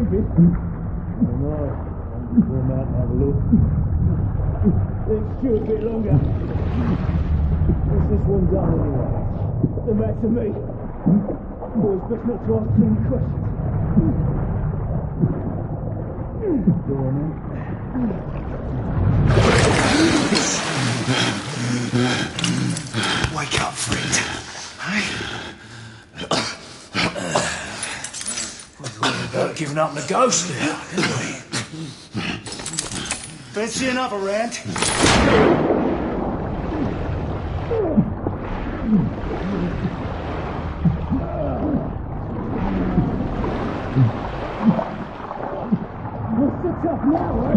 creepy. No, I'm going out and have a look. Let's chew a bit longer. What's this one done anyway? The back to me. Boys, best not to ask too many questions. Go on then. Wake up, friend. Hey? We thought about giving up the ghost there, didn't we? Fancy another round? What's the tough now, eh?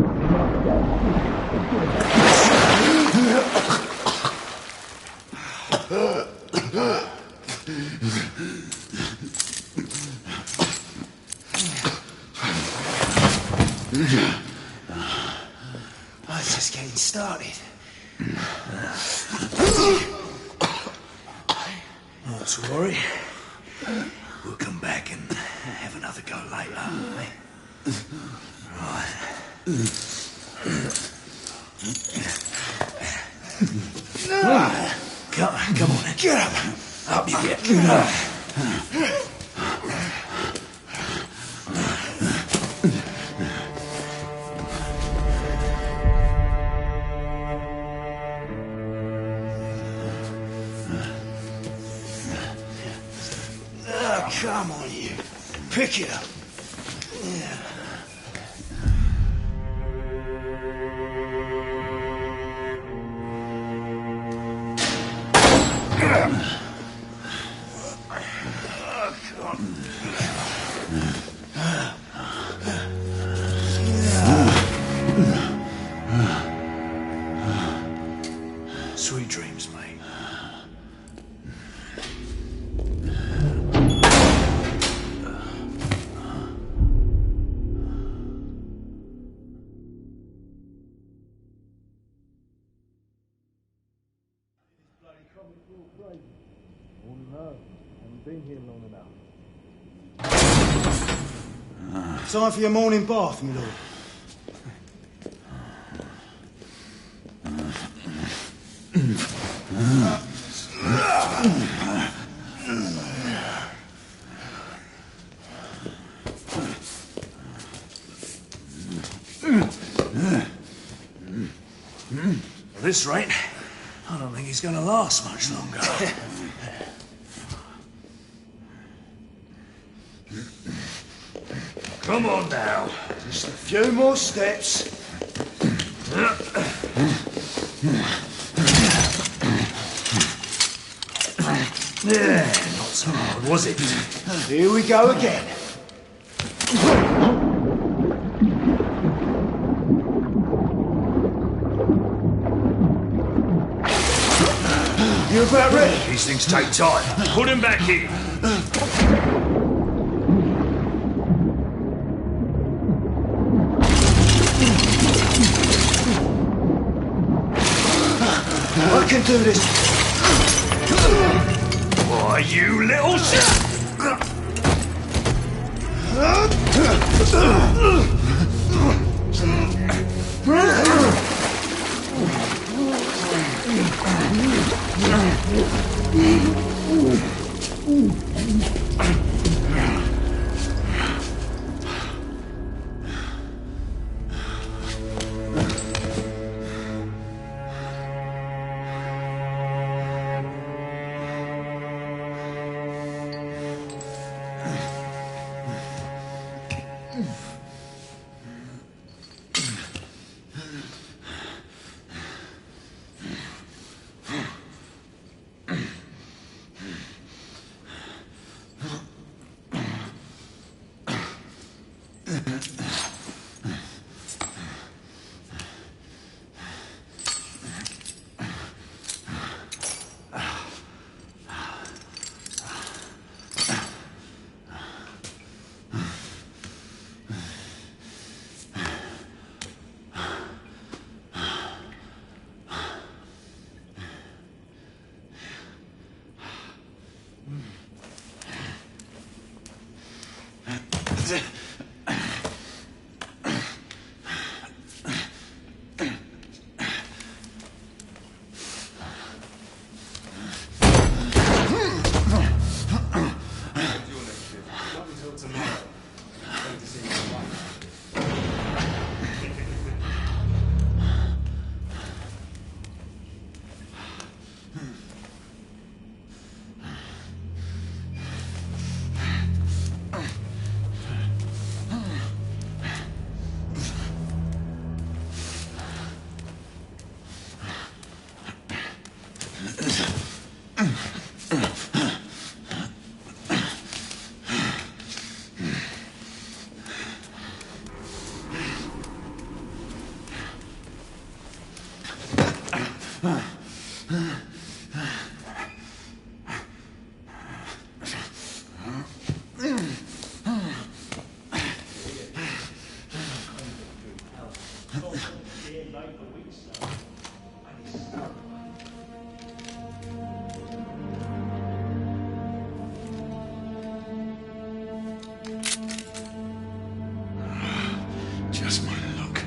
Oh, it's just getting started. Not to worry. We'll come back and have another go later, eh? Right. Come on, get up. Up you get. Come on, you. Pick it up. Yeah. Sweet dreams, mate. Oh no, haven't been here long enough. Time for your morning bath, my lord. At this rate, I don't think he's going to last much longer. Come on now. Just a few more steps. Yeah, not so hard, was it? Here we go again. You about ready? These things take time. Put him back in. I can do this. Why, you little shit! Just my luck.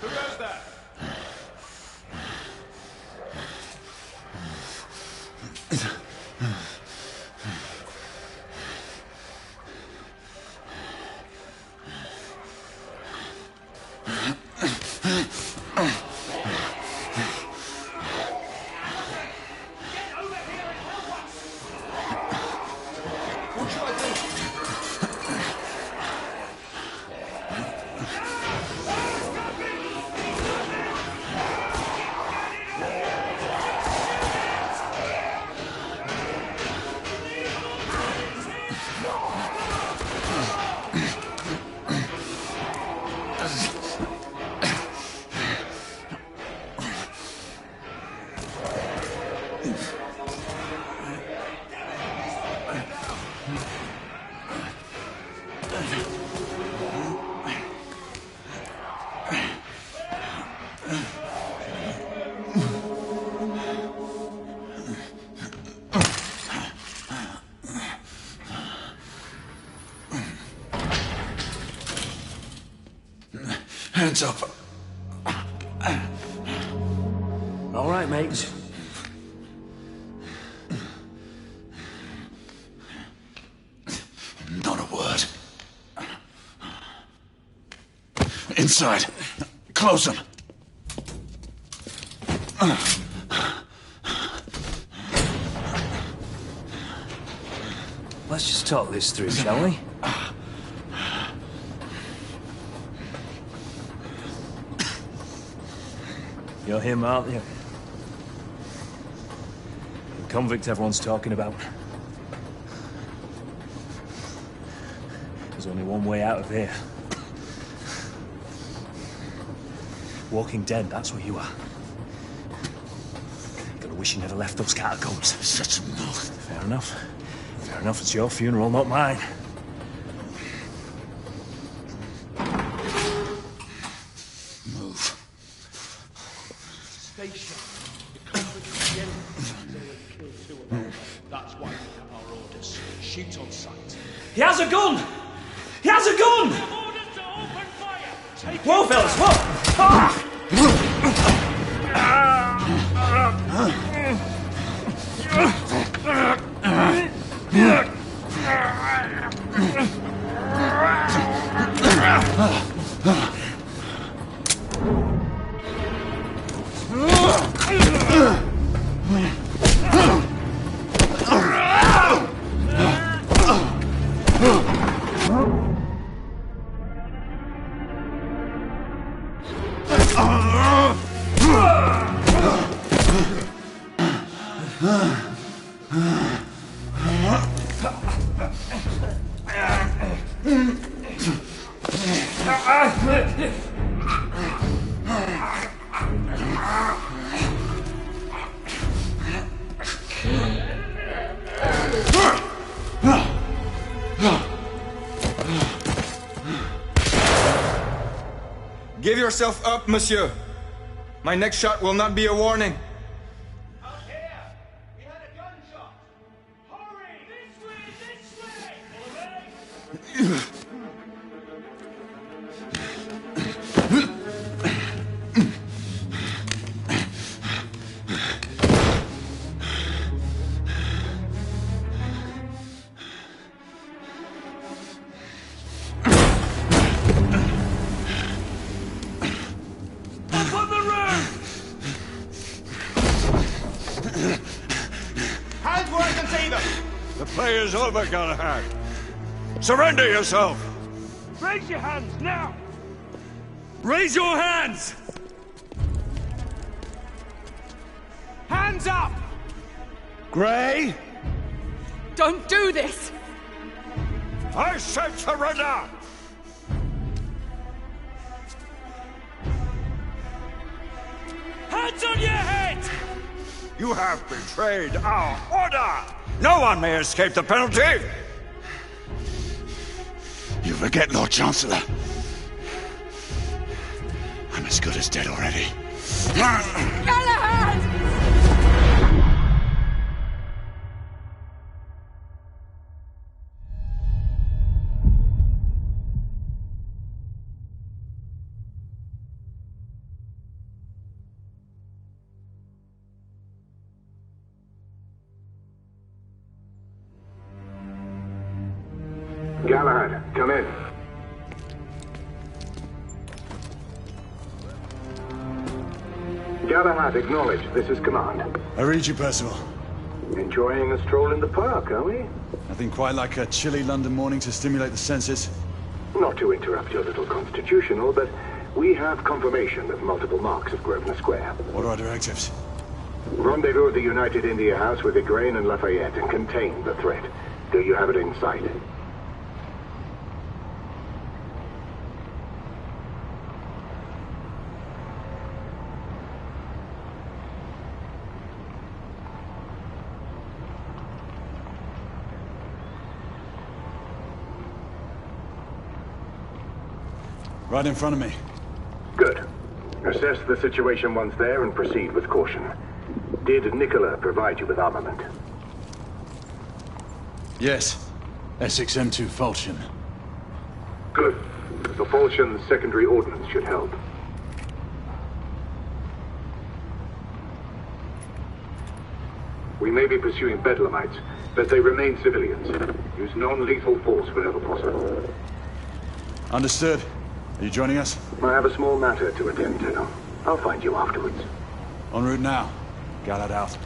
Who goes there? Hands up. All right, mates. Not a word. Inside. Close them. Let's just talk this through, shall we? You're him, aren't you? The convict everyone's talking about. There's only one way out of here. Walking dead, that's what you are. Gonna wish you never left those catacombs. Such a mouth. Fair enough. Fair enough, it's your funeral, not mine. Move. Stay sharp. That's why we have our orders. Shoot on sight. He has a gun! He has a gun! Orders to open fire! Take Whoa, fellas, whoa! Ah! Give yourself up, monsieur. My next shot will not be a warning. Out here! We had a gunshot! Hurry! This way! Follow me! Hands where I can see them! The play is over, Galahad. Surrender yourself! Raise your hands, now! Raise your hands! Hands up! Grey? Don't do this! I said surrender! Hands on your head! You have betrayed our order! No one may escape the penalty! You forget, Lord Chancellor. I'm as good as dead already. Galahad! Galahad, come in. Galahad, acknowledge. This is command. I read you, Percival. Enjoying a stroll in the park, are we? Nothing quite like a chilly London morning to stimulate the senses. Not to interrupt your little constitutional, but we have confirmation of multiple marks of Grosvenor Square. What are our directives? Rendezvous at the United India House with Igraine and Lafeyette and contain the threat. Do you have it in sight? Right in front of me. Good. Assess the situation once there and proceed with caution. Did Nicola provide you with armament? Yes. Essex M2 Falchion. Good. The Falchion's secondary ordnance should help. We may be pursuing Bedlamites, but they remain civilians. Use non-lethal force whenever possible. Understood. Are you joining us? I have a small matter to attend to. I'll find you afterwards. En route now. Galahad out.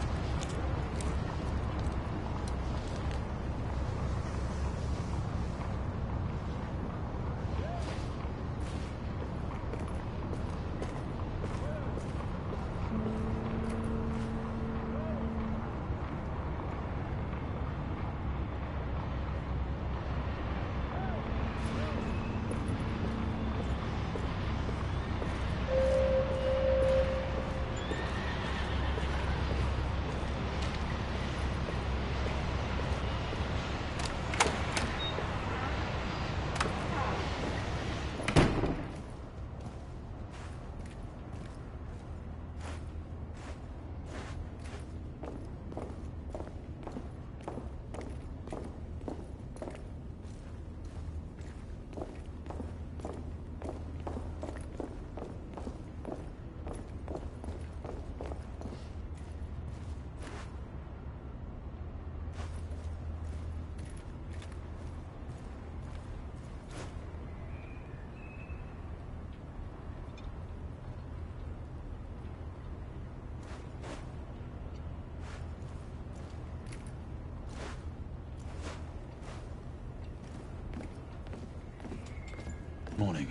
Morning.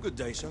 Good day, sir.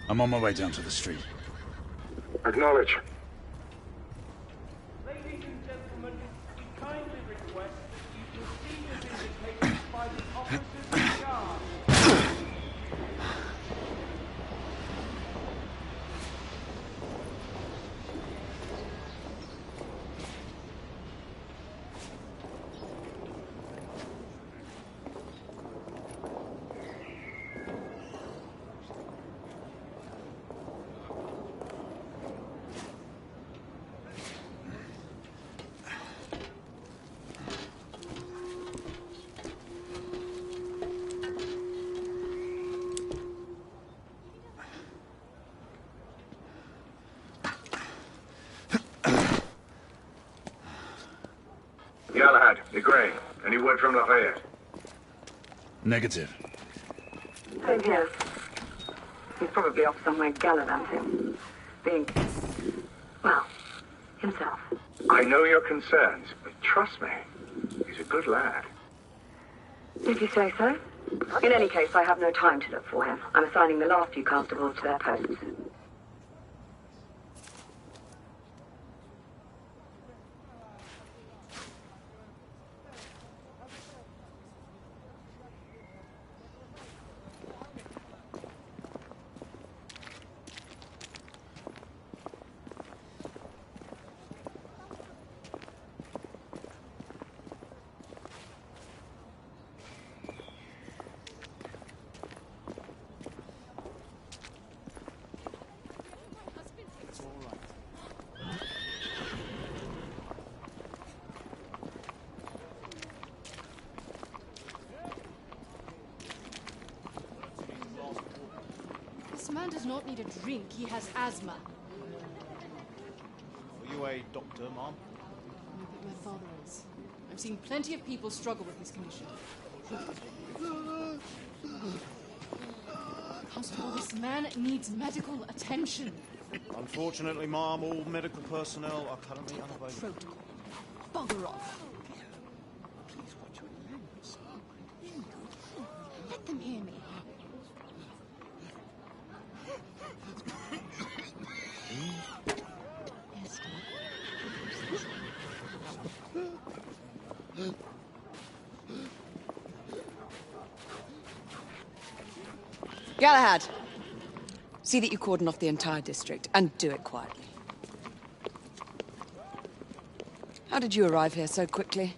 I'm on my way down to the street. Acknowledge. Ladies and gentlemen, we kindly request that you proceed as indicated by the officers of guard. Galahad, you're Grey. Any word from Lafeyette? Negative. Same here. He's probably off somewhere gallivanting. Being, well, himself. I know your concerns, but trust me, he's a good lad. Did you say so? In any case, I have no time to look for him. I'm assigning the last few constables to their posts. This man does not need a drink, he has asthma. Are you a doctor, Mom? No, but my father is. I've seen plenty of people struggle with this condition. Constable, this man needs medical attention. Unfortunately, Mom, all medical personnel are currently unavailable. Protocol. Bugger off. Please watch your language. Let them hear me. Galahad, see that you cordon off the entire district, and do it quietly. How did you arrive here so quickly?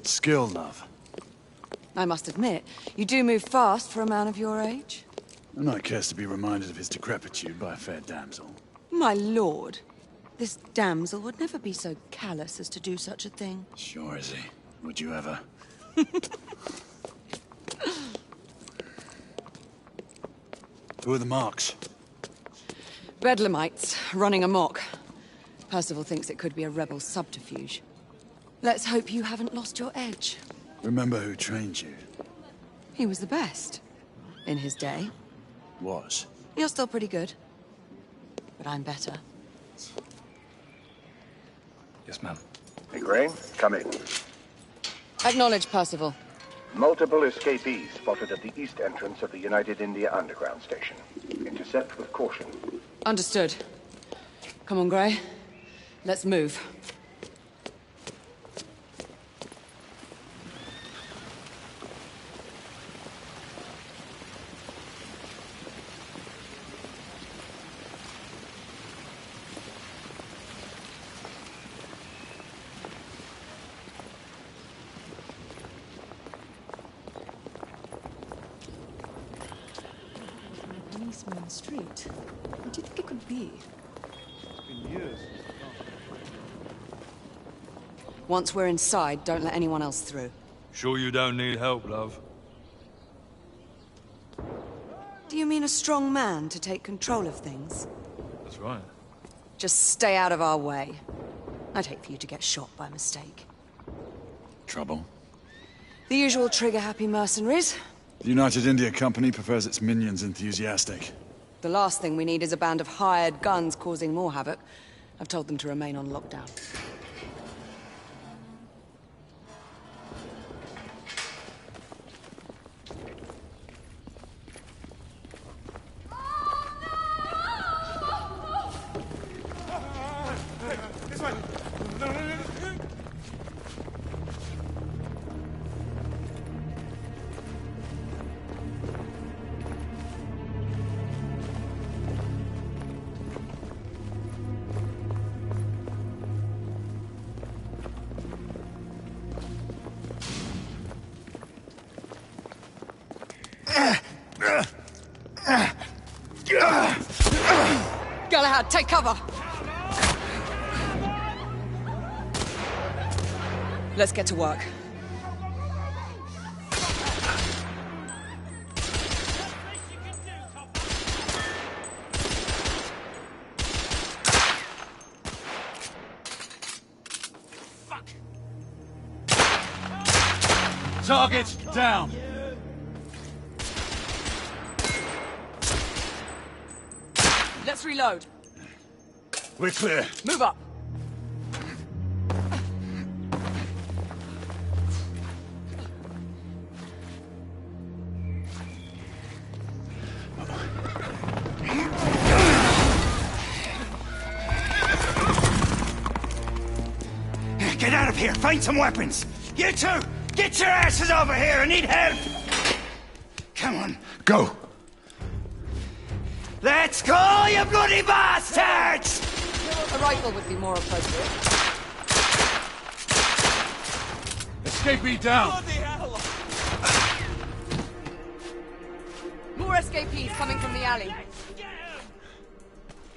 Skill, love. I must admit, you do move fast for a man of your age. And I cares to be reminded of his decrepitude by a fair damsel. My lord, this damsel would never be so callous as to do such a thing. Sure is he. Would you ever? Who are the marks? Bedlamites, running amok. Percival thinks it could be a rebel subterfuge. Let's hope you haven't lost your edge. Remember who trained you? He was the best. In his day. Was. You're still pretty good. But I'm better. Yes, ma'am. Hey, Grey, come in. Acknowledge, Percival. Multiple escapees spotted at the east entrance of the United India Underground Station. Intercept with caution. Understood. Come on, Grey. Let's move. policeman in the street. What do you think it could be? It's been years. Once we're inside, don't let anyone else through. Sure you don't need help, love? Do you mean a strong man to take control of things? That's right. Just stay out of our way. I'd hate for you to get shot by mistake. Trouble? The usual trigger-happy mercenaries. The United India Company prefers its minions enthusiastic. The last thing we need is a band of hired guns causing more havoc. I've told them to remain on lockdown. Galahad, take cover! Let's get to work. Target down! Let's reload. We're clear. Move up. Get out of here! Find some weapons! You two! Get your asses over here! I need help! Come on. Go! Let's go, you bloody bastards! A rifle would be more appropriate. Escapee down! More escapees coming from the alley.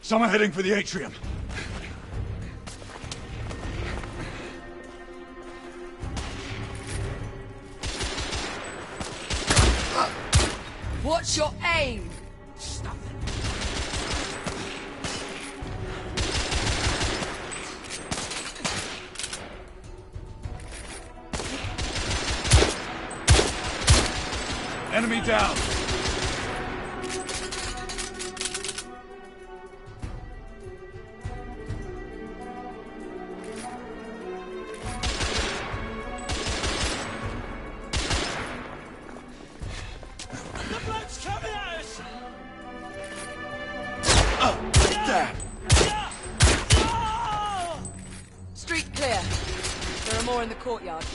Some are heading for the atrium. What's your aim? Stop it. Enemy down! Street clear. There are more in the courtyard.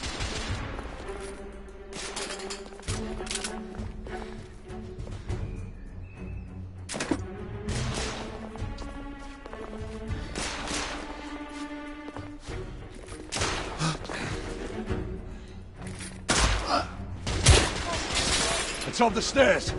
It's on the stairs!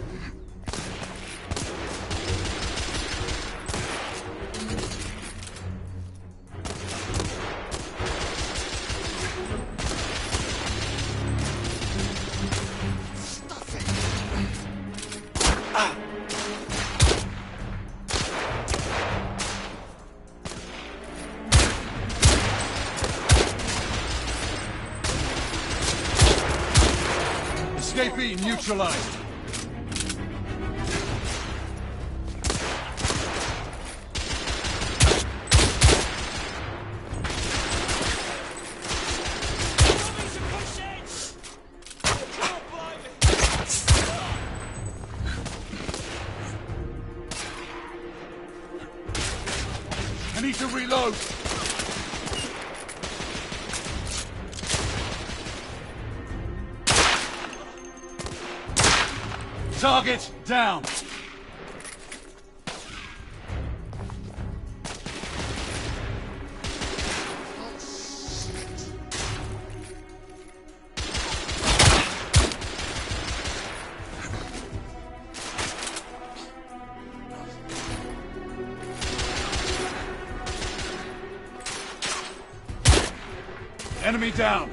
Escapee neutralized. I need to reload. Target down. Enemy down!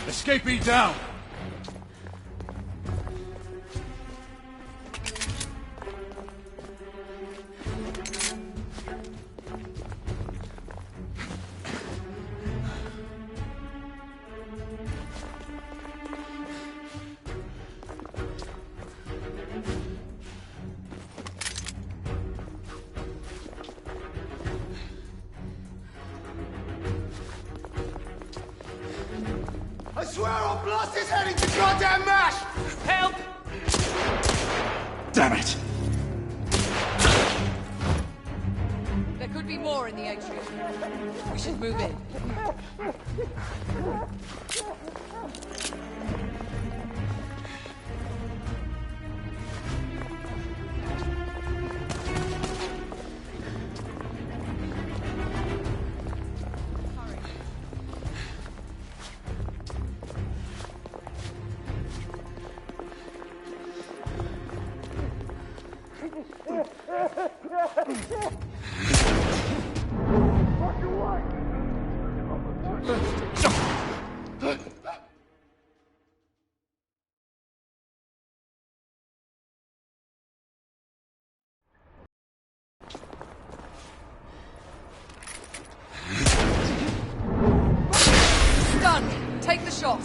Escapee down! I swear I'll blast his head into goddamn mash! Help! Damn it! There could be more in the atrium. We should move in. Done. Take the shot.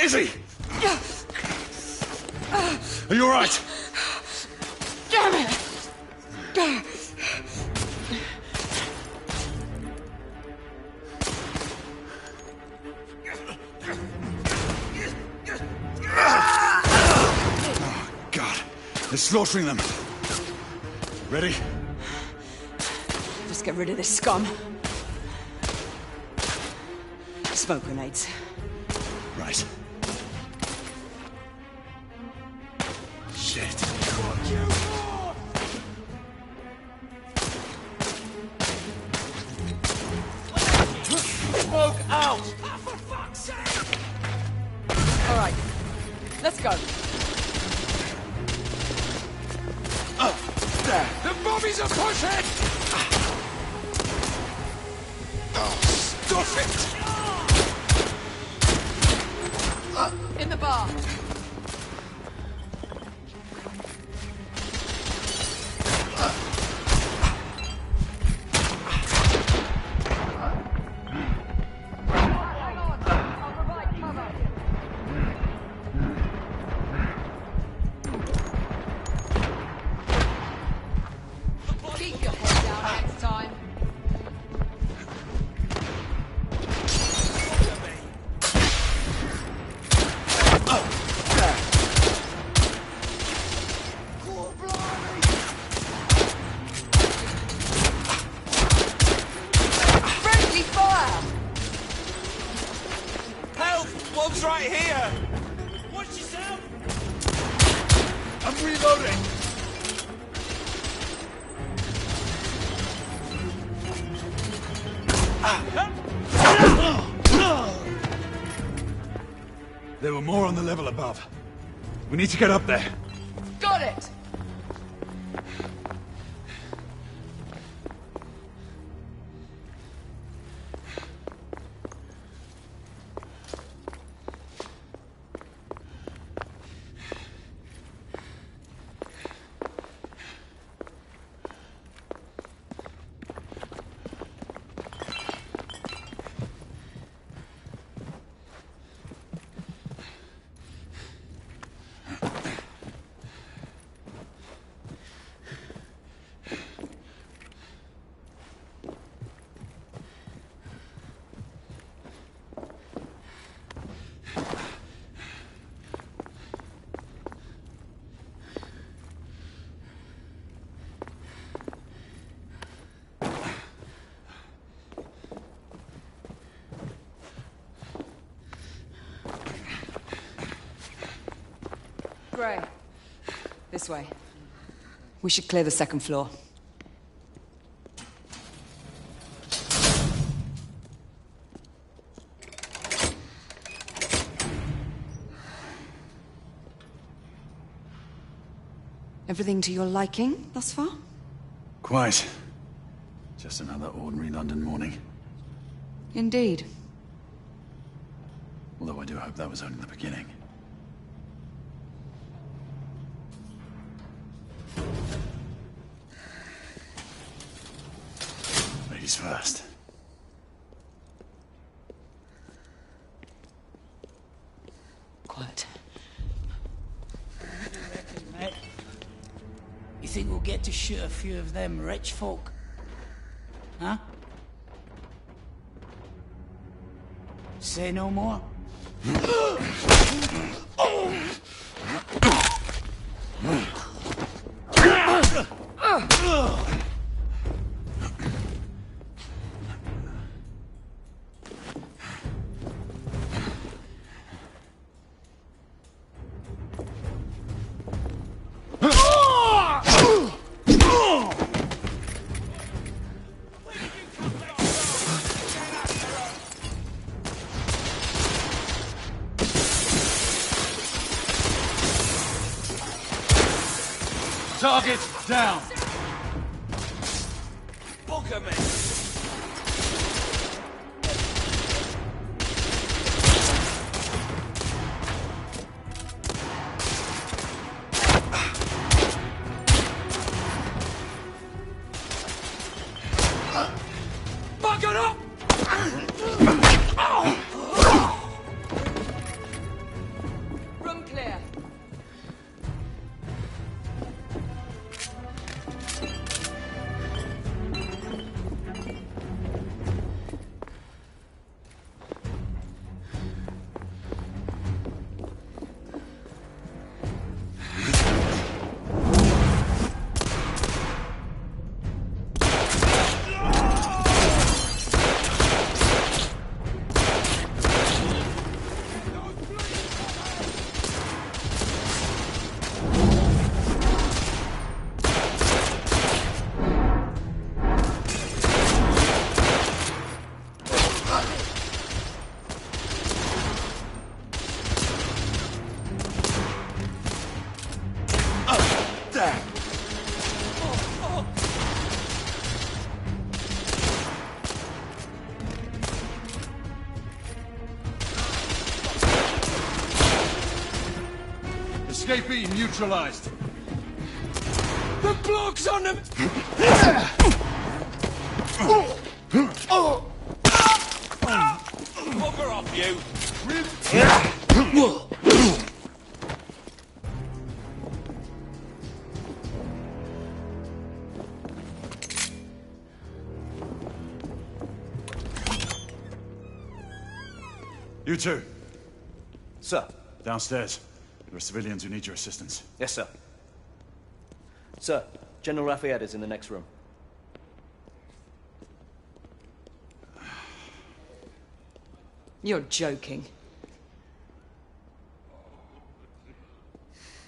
Izzy! Are you alright? Damn it! Oh, God. They're slaughtering them. Ready? Just get rid of this scum. Smoke grenades. Right. Shit. Smoke out! For fuck's sake! All right. Let's go. There! The bobbies are pushing! Oh, stop it! In the bar. Keep your head down next time. Friendly fire! Help! One's right here! Watch yourself! I'm reloading! There were more on the level above. We need to get up there. Got it! Gray, This way. We should clear the second floor. Everything to your liking thus far? Quite. Just another ordinary London morning. Indeed. Although I do hope that was only the beginning. Ladies first. Quiet. You think we'll get to shoot a few of them rich folk? Huh? Say no more? Target down! Bugger me! Bugger up! Room clear. Escapee neutralized. The block's on them! Bugger off, you! You two, Sir. downstairs. There are civilians who need your assistance. Yes, sir. Sir, General Lafeyette is in the next room. You're joking.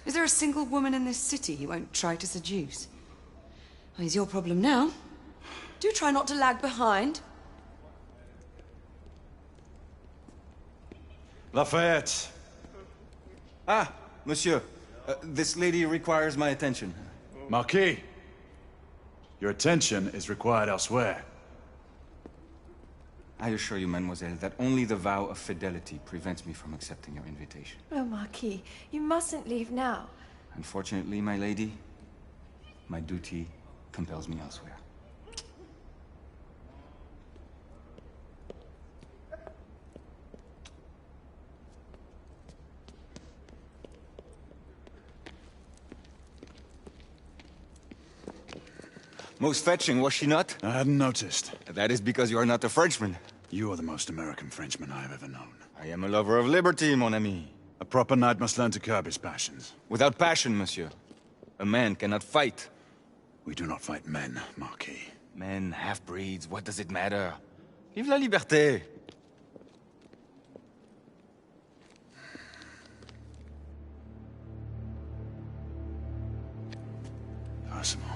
Is there a single woman in this city he won't try to seduce? Well, he's your problem now. Do try not to lag behind. Lafayette! Ah, monsieur. This lady requires my attention. Marquis! Your attention is required elsewhere. I assure you, mademoiselle, that only the vow of fidelity prevents me from accepting your invitation. Oh, Marquis, you mustn't leave now. Unfortunately, my lady, my duty compels me elsewhere. Most fetching, was she not? I hadn't noticed. That is because you are not a Frenchman. You are the most American Frenchman I have ever known. I am a lover of liberty, mon ami. A proper knight must learn to curb his passions. Without passion, monsieur, a man cannot fight. We do not fight men, Marquis. Men, half-breeds, what does it matter? Vive la liberté! personal.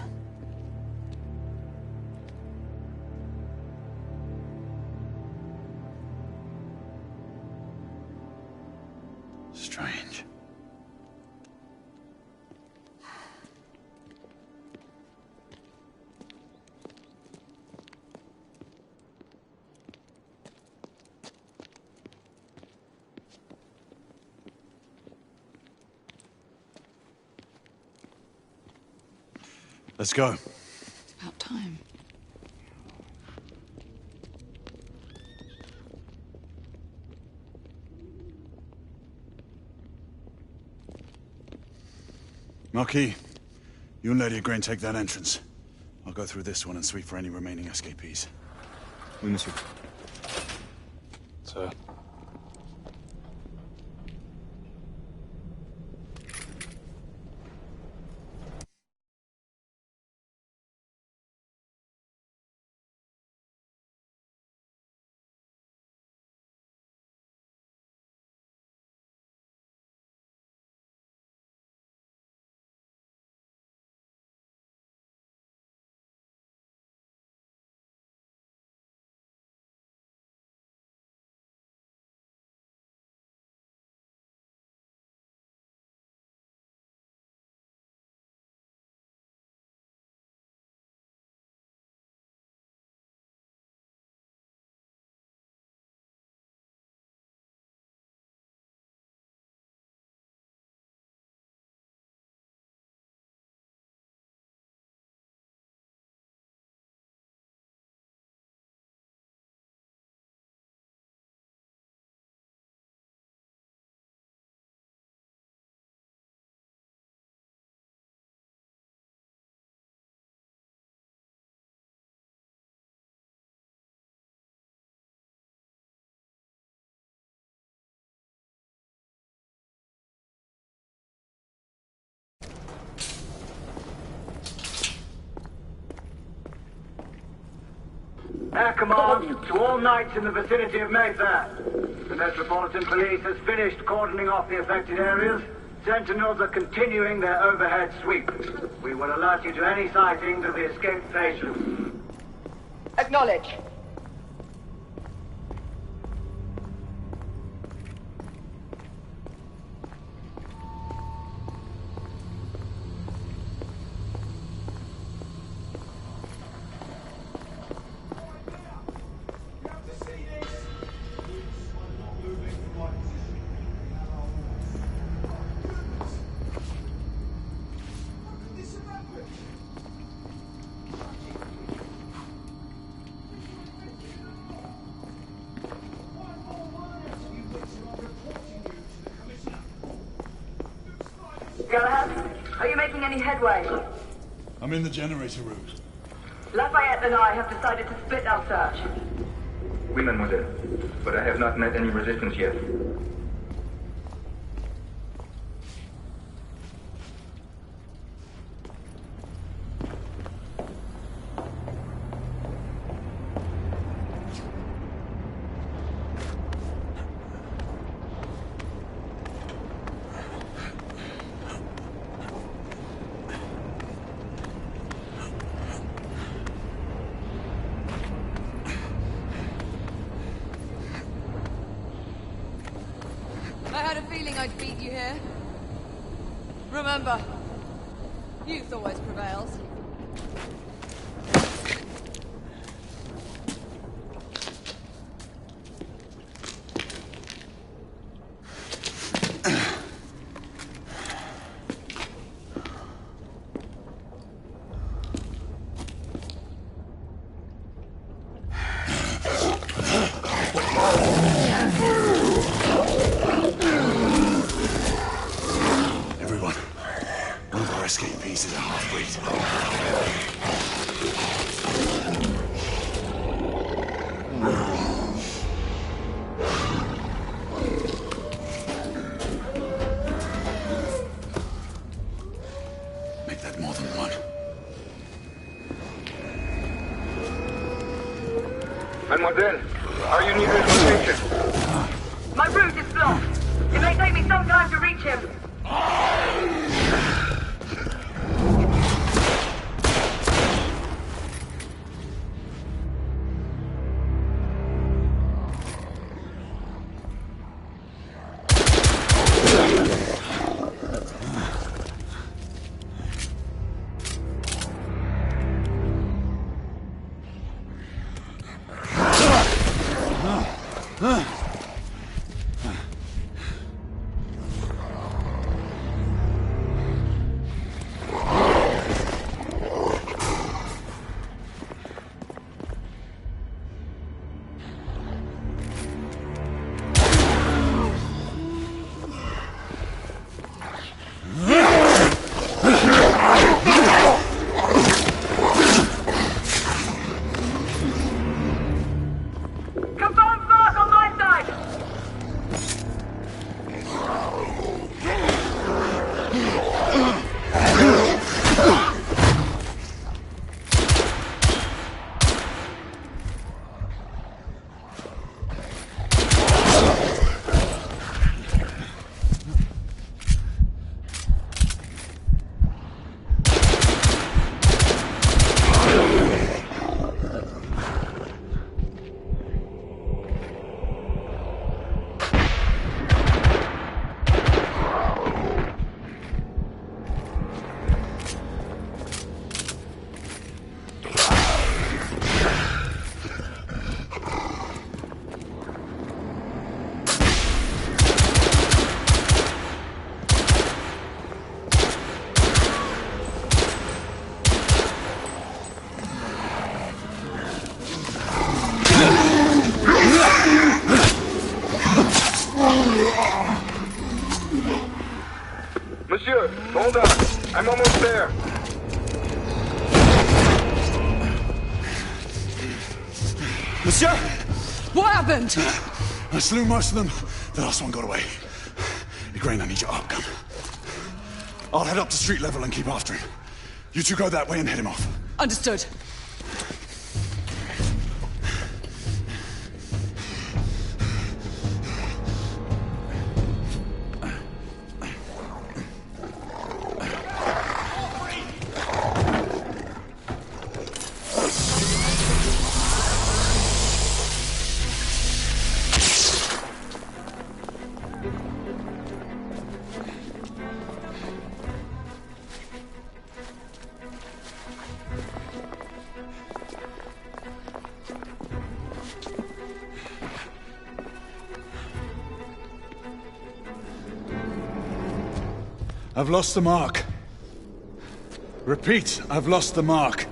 Strange. Let's go. It's about time. Marquis, you and Lady Grain take that entrance. I'll go through this one and sweep for any remaining escapees. Oui, monsieur. Sir. Air command to all knights in the vicinity of Mayfair. The Metropolitan Police has finished cordoning off the affected areas. Sentinels are continuing their overhead sweep. We will alert you to any sightings of the escaped patients. Acknowledge. Galahad, are you making any headway? I'm in the generator room. Lafayette and I have decided to split our search. Oui, mademoiselle. But I have not met any resistance yet. I had a feeling I'd beat you here. Remember, youth always prevails. Escapees is a half-breed. Make that more than one. Mademoiselle, are you near his location? My route is blocked. It may take me some time to reach him. Monsieur, hold on. I'm almost there. Monsieur! What happened? I slew most of them. The last one got away. Igraine, I need your arc gun. I'll head up to street level and keep after him. You two go that way and head him off. Understood. I've lost the mark. Repeat, I've lost the mark.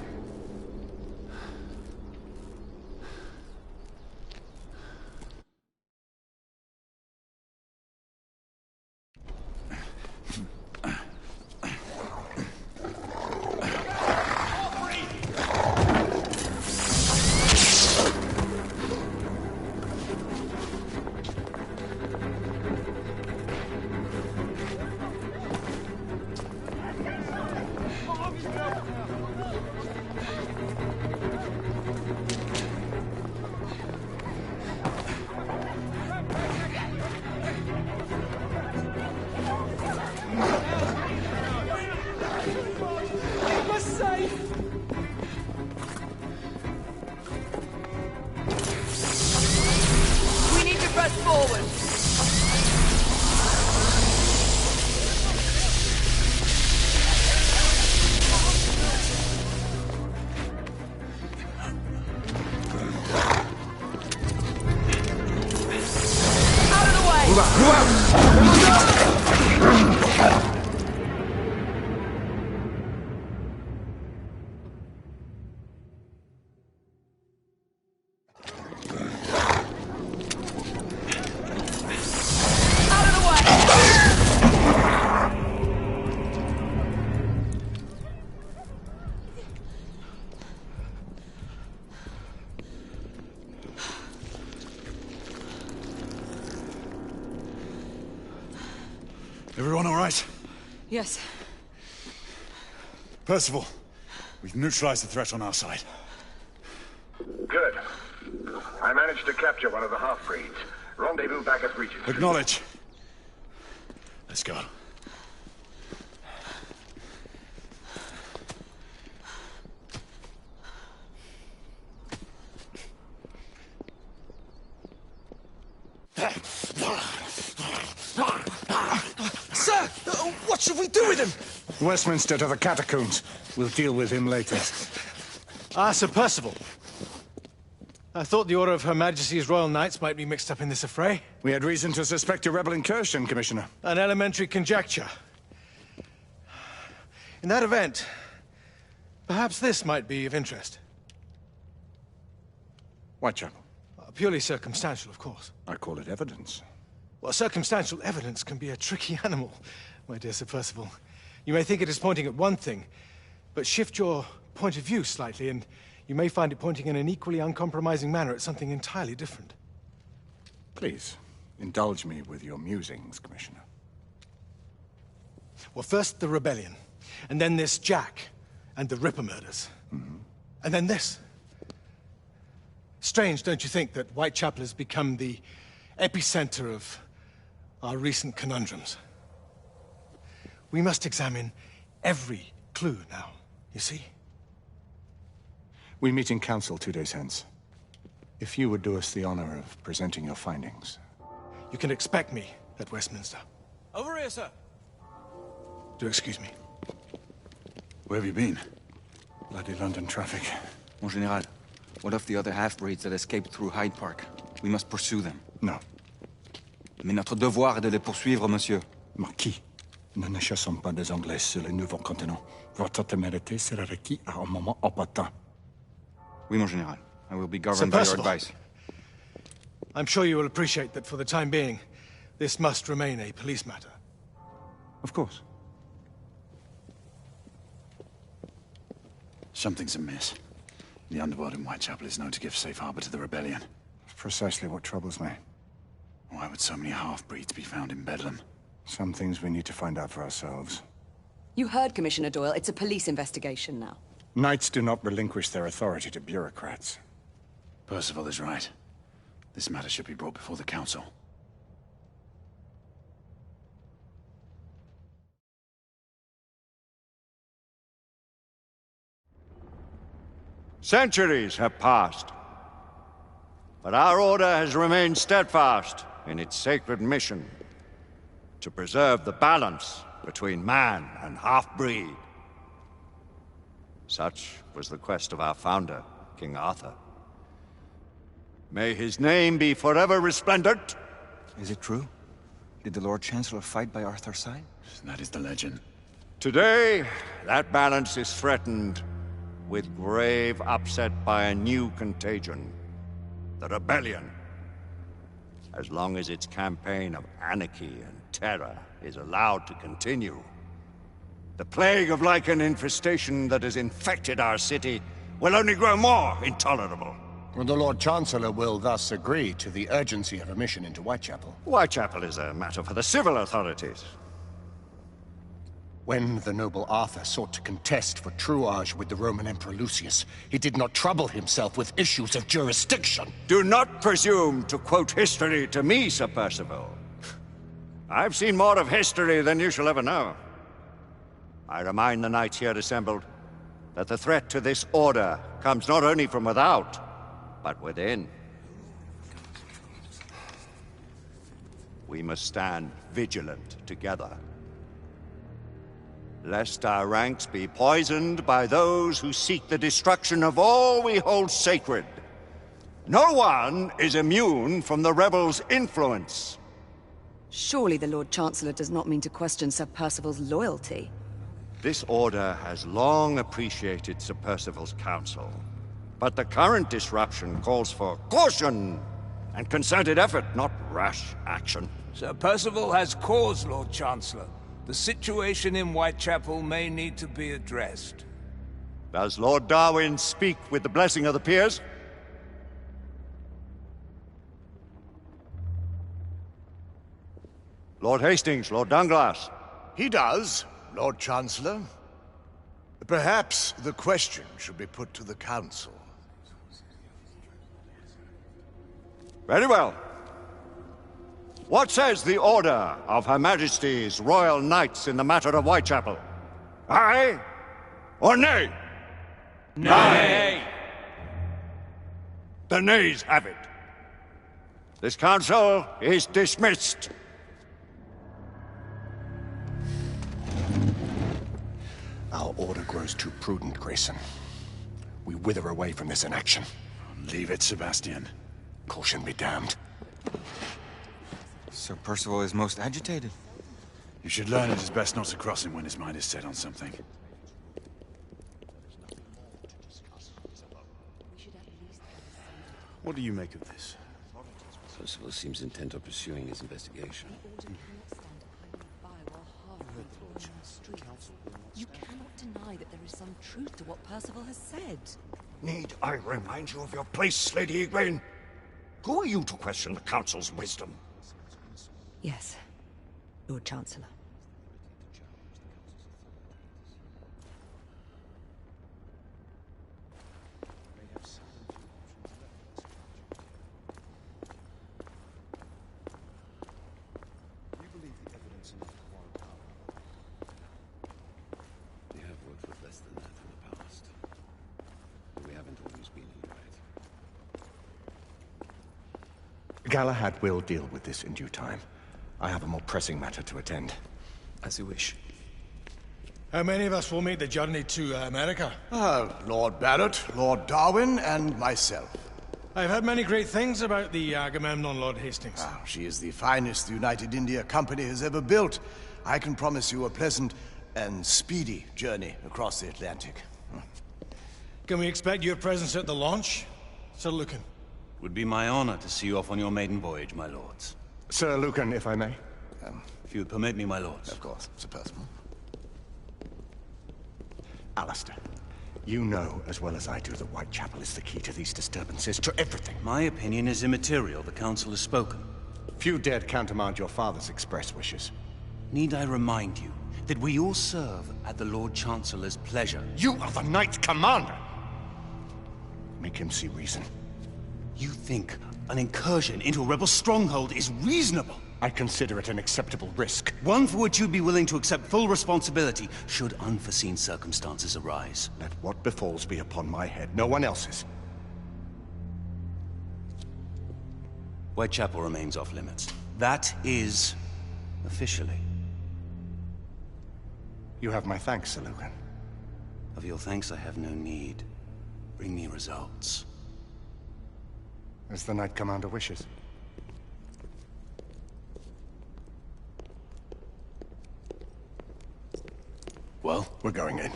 Everyone all right? Yes. Percival, we've neutralized the threat on our side. Good. I managed to capture one of the half-breeds. Rendezvous back at Regent. Acknowledge. Let's go. Sir! What should we do with him? Westminster to the catacombs. We'll deal with him later. Ah, Sir Percival. I thought the Order of Her Majesty's Royal Knights might be mixed up in this affray. We had reason to suspect a rebel incursion, Commissioner. An elementary conjecture. In that event, perhaps this might be of interest. Whitechapel? Purely circumstantial, of course. I call it evidence. Well, circumstantial evidence can be a tricky animal, my dear Sir Percival. You may think it is pointing at one thing, but shift your point of view slightly, and you may find it pointing in an equally uncompromising manner at something entirely different. Please, indulge me with your musings, Commissioner. Well, first the rebellion, and then this Jack, and the Ripper murders. And then this. Strange, don't you think, that Whitechapel has become the epicenter of our recent conundrums? We must examine every clue now, you see? We meet in council 2 days hence. If you would do us the honor of presenting your findings. You can expect me at Westminster. Over here, sir. Do excuse me. Where have you been? Bloody London traffic. Mon Général, what of the other half-breeds that escaped through Hyde Park? We must pursue them. No. Mais notre devoir est de les poursuivre, monsieur. Marquis, nous ne chassons pas des Anglais sur le nouveau continent. Votre témérité sera requis à un moment opportun. Oui, mon Général. I will be governed by your advice. I'm sure you will appreciate that for the time being, this must remain a police matter. Of course. Something's amiss. The underworld in Whitechapel is known to give safe harbor to the rebellion. That's precisely what troubles me. Why would so many half-breeds be found in Bedlam? Some things we need to find out for ourselves. You heard, Commissioner Doyle. It's a police investigation now. Knights do not relinquish their authority to bureaucrats. Percival is right. This matter should be brought before the council. Centuries have passed, but our order has remained steadfast in its sacred mission to preserve the balance between man and half-breed. Such was the quest of our founder, King Arthur. May his name be forever resplendent. Is it true? Did the Lord Chancellor fight by Arthur's side? That is the legend. Today, that balance is threatened with grave upset by a new contagion, the rebellion. As long as its campaign of anarchy and terror is allowed to continue, the plague of lichen infestation that has infected our city will only grow more intolerable. And the Lord Chancellor will thus agree to the urgency of a mission into Whitechapel. Whitechapel is a matter for the civil authorities. When the noble Arthur sought to contest for truage with the Roman Emperor Lucius, he did not trouble himself with issues of jurisdiction. Do not presume to quote history to me, Sir Percival. I've seen more of history than you shall ever know. I remind the knights here assembled that the threat to this order comes not only from without, but within. We must stand vigilant together, lest our ranks be poisoned by those who seek the destruction of all we hold sacred. No one is immune from the rebels' influence. Surely the Lord Chancellor does not mean to question Sir Percival's loyalty. This order has long appreciated Sir Percival's counsel, but the current disruption calls for caution and concerted effort, not rash action. Sir Percival has cause, Lord Chancellor. The situation in Whitechapel may need to be addressed. Does Lord Darwin speak with the blessing of the peers? Lord Hastings, Lord Dunglass. He does, Lord Chancellor. Perhaps the question should be put to the Council. Very well. What says the Order of Her Majesty's Royal Knights in the matter of Whitechapel? Aye or nay? Nay! The nays have it. This council is dismissed. Our order grows too prudent, Grayson. We wither away from this inaction. Leave it, Sebastian. Caution be damned. Sir Percival is most agitated. You should learn it is best not to cross him when his mind is set on something. What do you make of this? Percival seems intent on pursuing his investigation. You cannot deny that there is some truth to what Percival has said. Need I remind you of your place, Lady Egwene? Who are you to question the Council's wisdom? Yes, Lord Chancellor. We have worked with less than that in the past. But we haven't always been in the right. Galahad will deal with this in due time. I have a more pressing matter to attend. As you wish. How many of us will make the journey to America? Lord Barrett, Lord Darwin, and myself. I've heard many great things about the Agamemnon, Lord Hastings. She is the finest the United India Company has ever built. I can promise you a pleasant and speedy journey across the Atlantic. Can we expect your presence at the launch, Sir Lucan? Would be my honor to see you off on your maiden voyage, my lords. Sir Lucan, if I may. If you would permit me, my lords. Of course, Sir Percival. Alistair, you know as well as I do that Whitechapel is the key to these disturbances, to everything. My opinion is immaterial. The Council has spoken. Few dared countermand your father's express wishes. Need I remind you that we all serve at the Lord Chancellor's pleasure? You are the Knight Commander! Make him see reason. You think an incursion into a rebel stronghold is reasonable? I consider it an acceptable risk. One for which you'd be willing to accept full responsibility should unforeseen circumstances arise. Let what befalls be upon my head, no one else's. Whitechapel remains off limits. That is officially. You have my thanks, Sir Lucan. Of your thanks I have no need. Bring me results. As the Knight Commander wishes. Well, we're going in.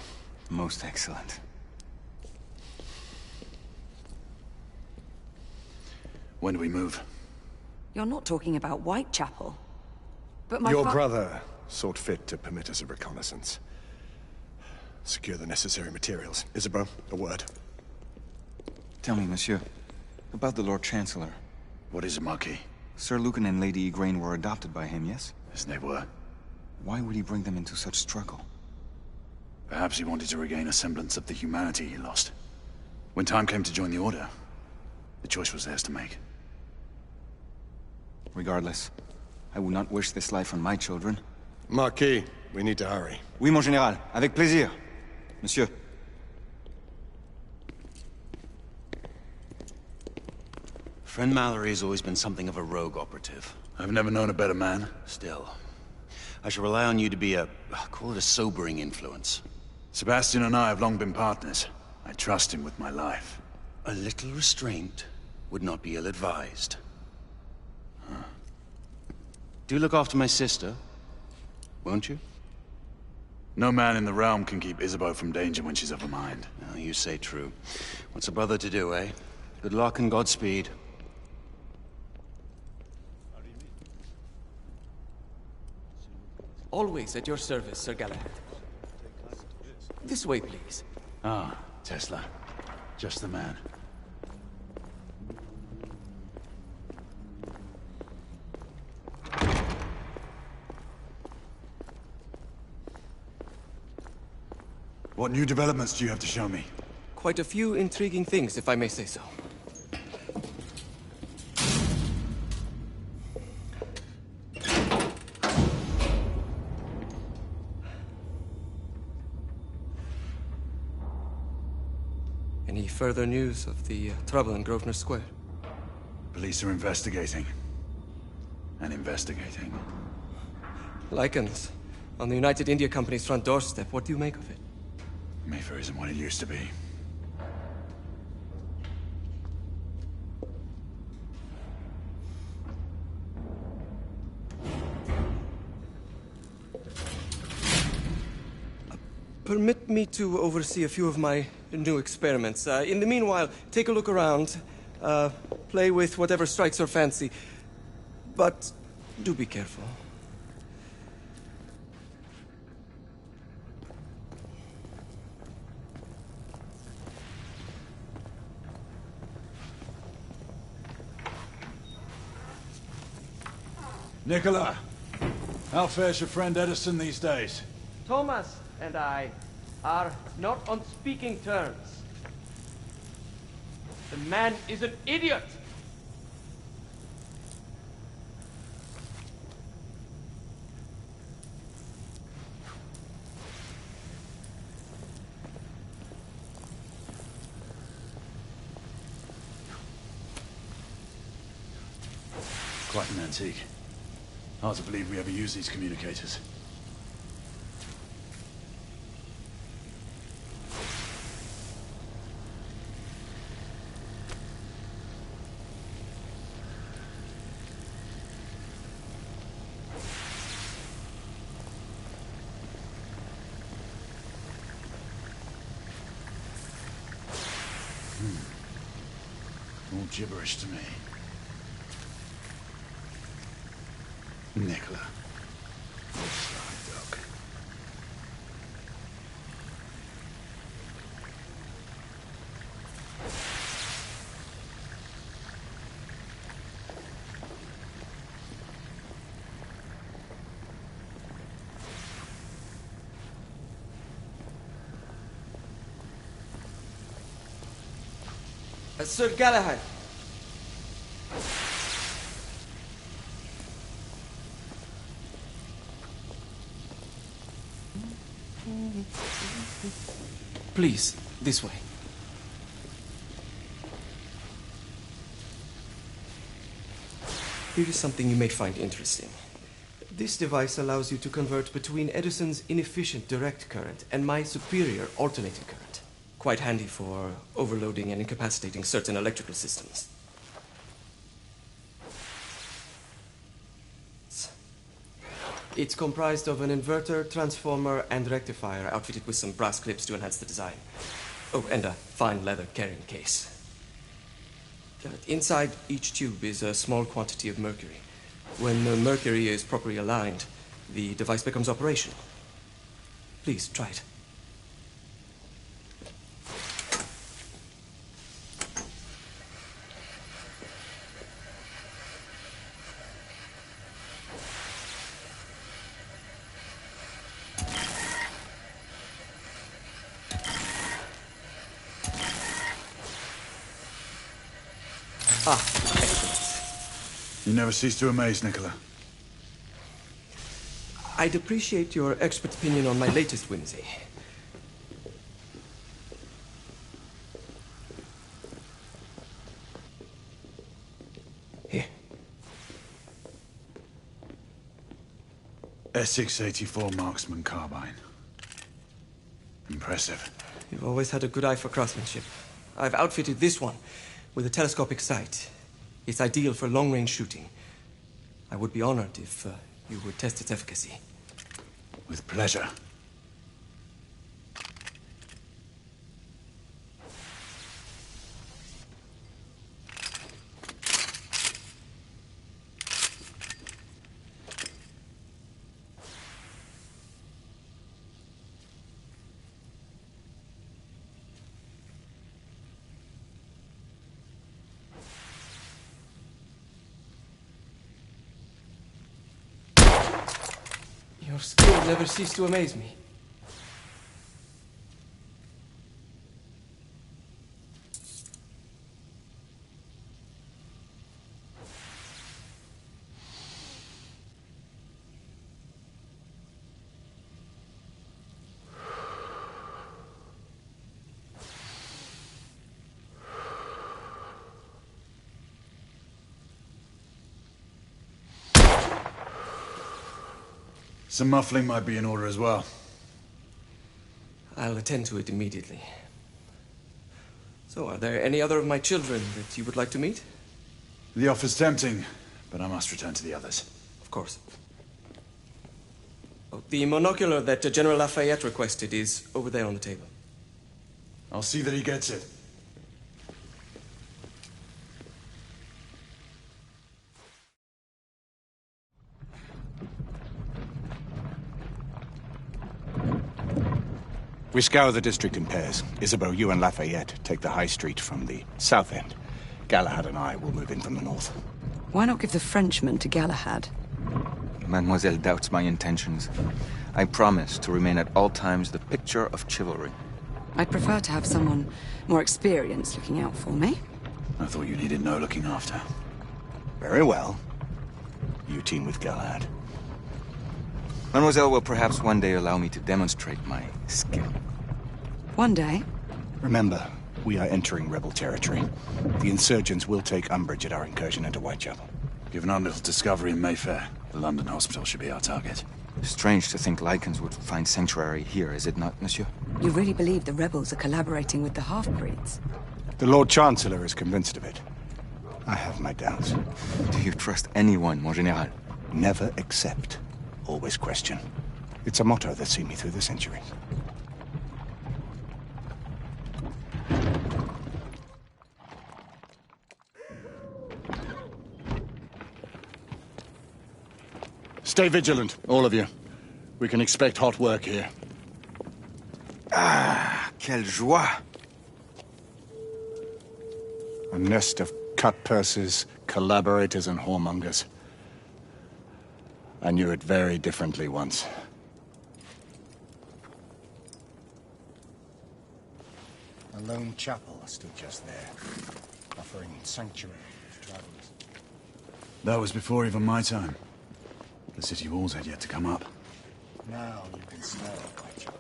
Most excellent. When do we move? You're not talking about Whitechapel. But my Your brother sought fit to permit us a reconnaissance. Secure the necessary materials. Isabeau, a word. Tell me, monsieur, about the Lord Chancellor. What is it, Marquis? Sir Lucan and Lady Egwene were adopted by him, yes? Yes, they were. Why would he bring them into such struggle? Perhaps he wanted to regain a semblance of the humanity he lost. When time came to join the Order, the choice was theirs to make. Regardless, I would not wish this life on my children. Marquis, we need to hurry. Oui, mon général. Avec plaisir. Monsieur. Friend Mallory has always been something of a rogue operative. I've never known a better man. Still, I shall rely on you to be call it a sobering influence. Sebastian and I have long been partners. I trust him with my life. A little restraint would not be ill-advised. Huh. Do look after my sister, won't you? No man in the realm can keep Isabeau from danger when she's of a mind. Oh, you say true. What's a brother to do, eh? Good luck and Godspeed. Always at your service, Sir Galahad. This way, please. Ah, Tesla. Just the man. What new developments do you have to show me? Quite a few intriguing things, if I may say so. Any further news of the trouble in Grosvenor Square? Police are investigating. And investigating. Lycans, on the United India Company's front doorstep. What do you make of it? Mayfair isn't what it used to be. Permit me to oversee a few of my new experiments. In the meanwhile, take a look around. Play with whatever strikes your fancy. But do be careful. Nicola, how fares your friend Edison these days? Thomas and I are not on speaking terms. The man is an idiot! Quite an antique. Hard to believe we ever use these communicators. All gibberish to me. Nicola. You sly dog. Sir Galahad. Please, this way. Here is something you may find interesting. This device allows you to convert between Edison's inefficient direct current and my superior alternating current. Quite handy for overloading and incapacitating certain electrical systems. It's comprised of an inverter, transformer, and rectifier outfitted with some brass clips to enhance the design. Oh, and a fine leather carrying case. Inside each tube is a small quantity of mercury. When the mercury is properly aligned, the device becomes operational. Please, try it. You never cease to amaze, Nicola. I'd appreciate your expert opinion on my latest whimsy. Here. S684 Marksman Carbine. Impressive. You've always had a good eye for craftsmanship. I've outfitted this one with a telescopic sight. It's ideal for long-range shooting. I would be honored if you would test its efficacy. With pleasure. Your skill never ceased to amaze me. Some muffling might be in order as well. I'll attend to it immediately. So, are there any other of my children that you would like to meet? The offer's tempting, but I must return to the others. Of course. Oh, the monocular that General Lafeyette requested is over there on the table. I'll see that he gets it. We scour the district in pairs. Isabeau, you and Lafayette take the high street from the south end. Galahad and I will move in from the north. Why not give the Frenchman to Galahad? Mademoiselle doubts my intentions. I promise to remain at all times the picture of chivalry. I'd prefer to have someone more experienced looking out for me. I thought you needed no looking after. Very well. You team with Galahad. Mademoiselle will perhaps one day allow me to demonstrate my skill. One day? Remember, we are entering rebel territory. The insurgents will take umbrage at our incursion into Whitechapel. Given our little discovery in Mayfair, the London hospital should be our target. Strange to think Lycans would find sanctuary here, is it not, monsieur? You really believe the rebels are collaborating with the half-breeds? The Lord Chancellor is convinced of it. I have my doubts. Do you trust anyone, mon général? Never accept. Always question. It's a motto that's seen me through the centuries. Stay vigilant, all of you. We can expect hot work here. Ah, quelle joie! A nest of cut-purses, collaborators, and whoremongers. I knew it very differently once. A lone chapel stood just there, offering sanctuary to travelers. That was before even my time. The city walls had yet to come up. Now you can smell Whitechapel.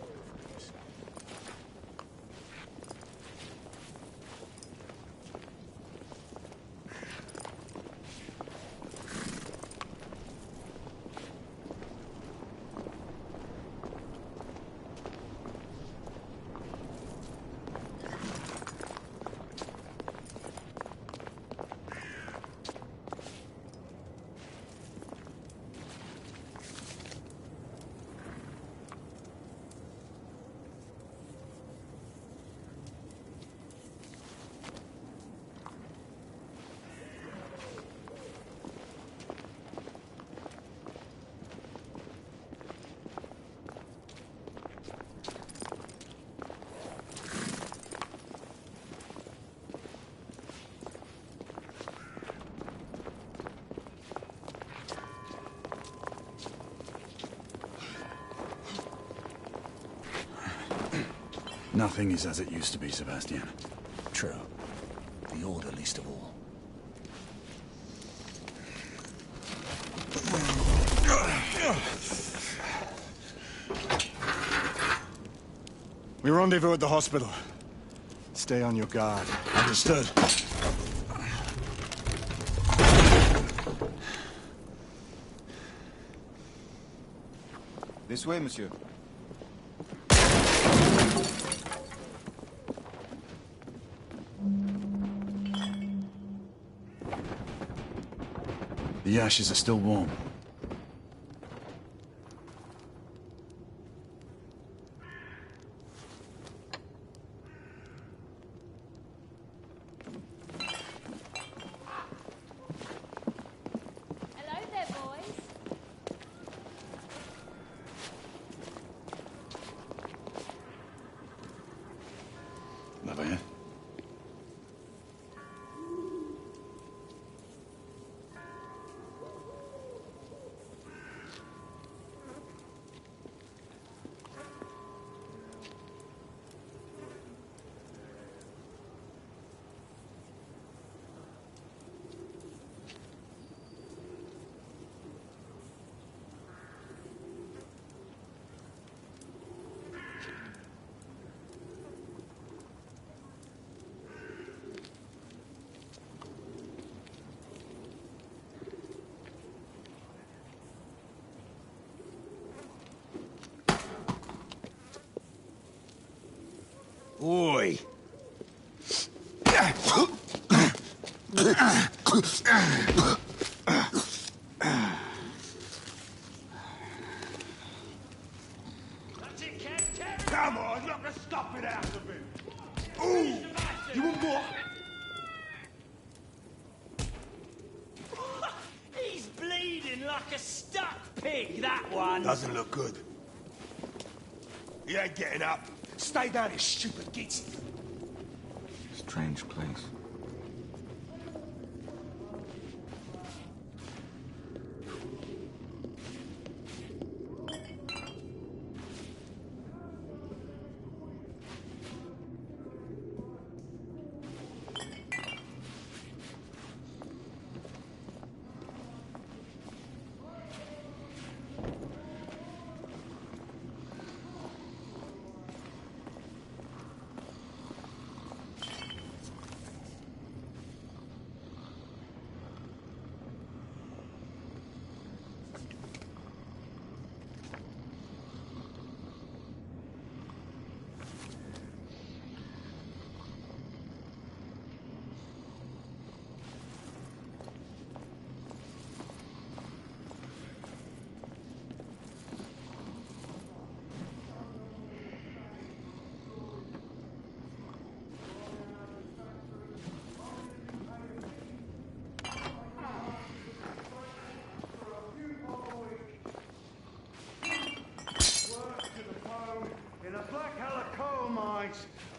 Nothing is as it used to be, Sebastian. True. The Order least of all. We rendezvous at the hospital. Stay on your guard. Understood. This way, monsieur. The ashes are still warm. Hello there, boys. Lafayette? Oi! carpet out of him! Ooh! You want more? He's bleeding like a stuck pig, that one. Doesn't look good. He ain't getting up. Stay down, you stupid git. Strange place.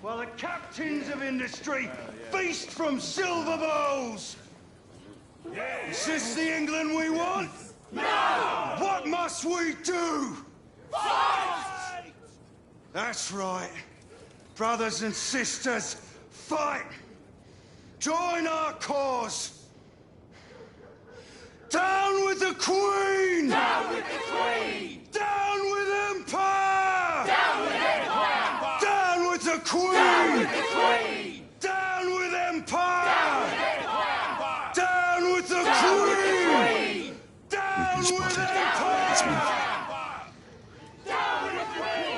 While the captains of industry feast from silver bowls! Is this the England we want? No! What must we do? Fight! That's right. Brothers and sisters, fight! Join our cause! Down with the Queen! Down with the Queen! Down with Empire! Down with Empire! Down with the Queen! Down with the Queen! Down with Empire! Down with Empire! Down with the Queen! Down with Empire! Let's move. Down with the Queen!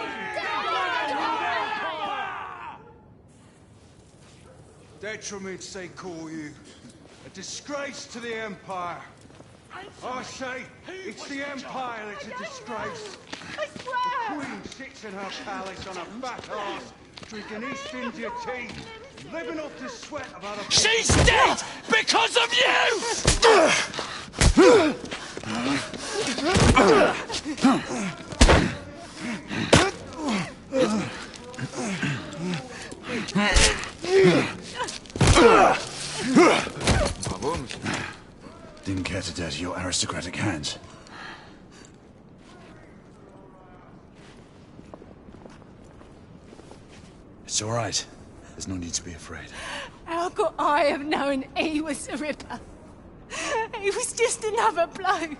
Detriments, they call you. A disgrace to the Empire. I say, it's the Empire that's a disgrace. I swear! The Queen sits in her palace on a fat arse, drinking East India tea, living off the sweat of other people. She's dead because of Didn't care to dirty your aristocratic hands. It's all right. There's no need to be afraid. How could I have known he was the Ripper? He was just another bloke.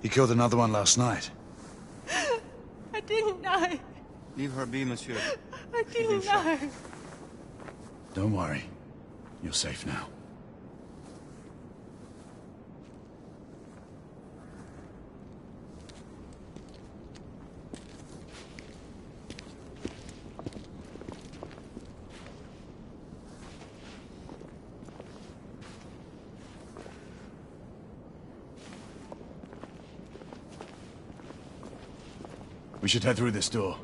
He killed another one last night. I didn't know. Leave her be, monsieur. I didn't know. Don't worry. You're safe now. We should head through this door.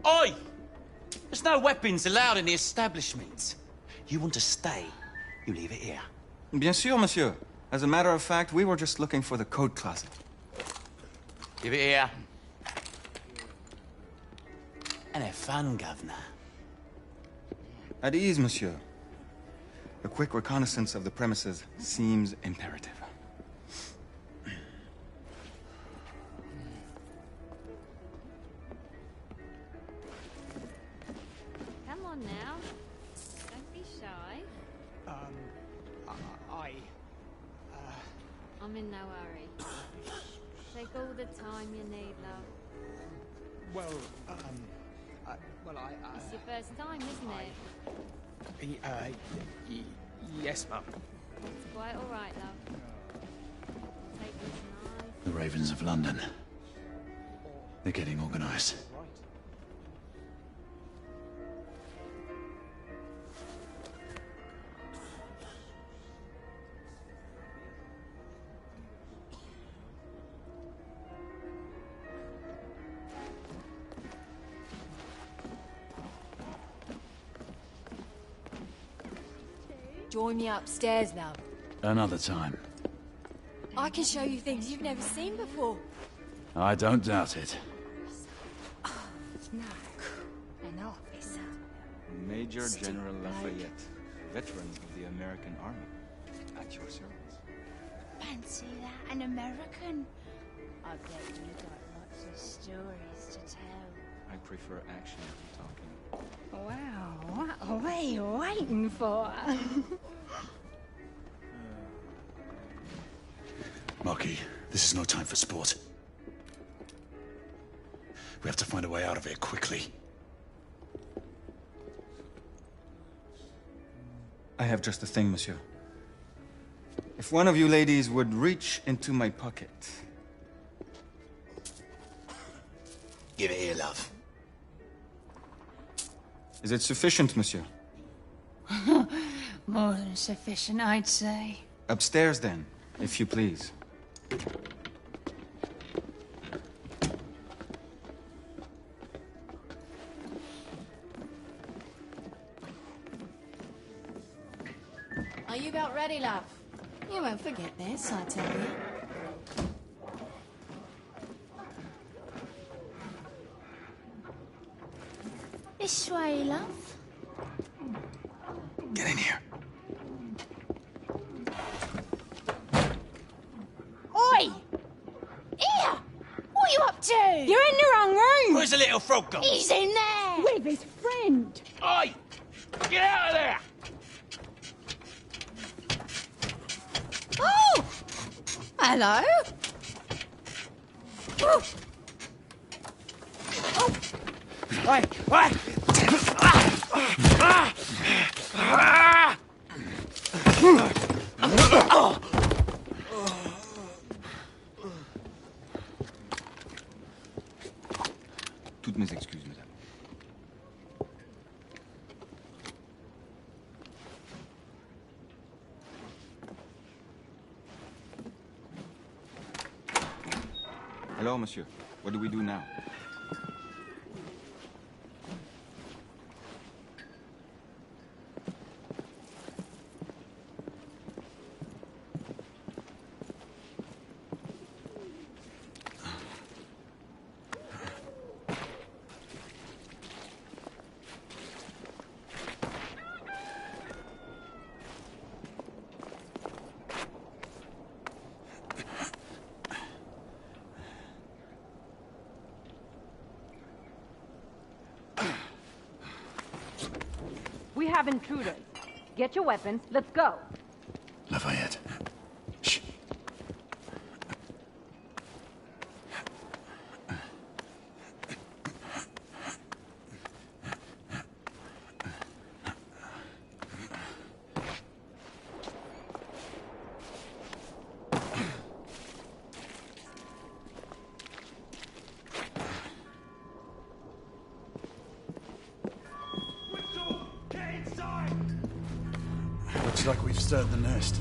Oi! There's no weapons allowed in the establishment. You want to stay, you leave it here. Bien sûr, monsieur. As a matter of fact, we were just looking for the coat closet. Give it here. And have fun, governor. At ease, monsieur. A quick reconnaissance of the premises seems imperative. Come on now. Don't be shy. I'm in no hurry. Take all the time you need, love. Well, It's your first time, isn't it? Yes, Mum. It's quite all right, love. Take this nice. The Ravens of London. They're getting organized. Join me upstairs, love. Another time. I can show you things you've never seen before. I don't doubt it. No, an officer. Major General Lafeyette, veteran of the American Army. At your service. Fancy that, an American? I bet you got lots of stories to tell. I prefer action to talking. Wow, what are we waiting for? Marquis, this is no time for sport. We have to find a way out of here quickly. I have just the thing, monsieur. If one of you ladies would reach into my pocket. Give it here, love. Is it sufficient, monsieur? More than sufficient, I'd say. Upstairs, then, if you please. Are you about ready, love? You won't forget this, I tell you. This way, love. Get in here. Oi! Here! What are you up to? You're in the wrong room! Where's the little frog gone? He's in there! With his friend! Oi! Get out of there! Oh! Hello? Oh! Oi! Oi! Toutes mes excuses, madame. Hello, monsieur. What do we do now? We have intruders. Get your weapons. Let's go. Lafayette. Shh. Looks like we've stirred the nest.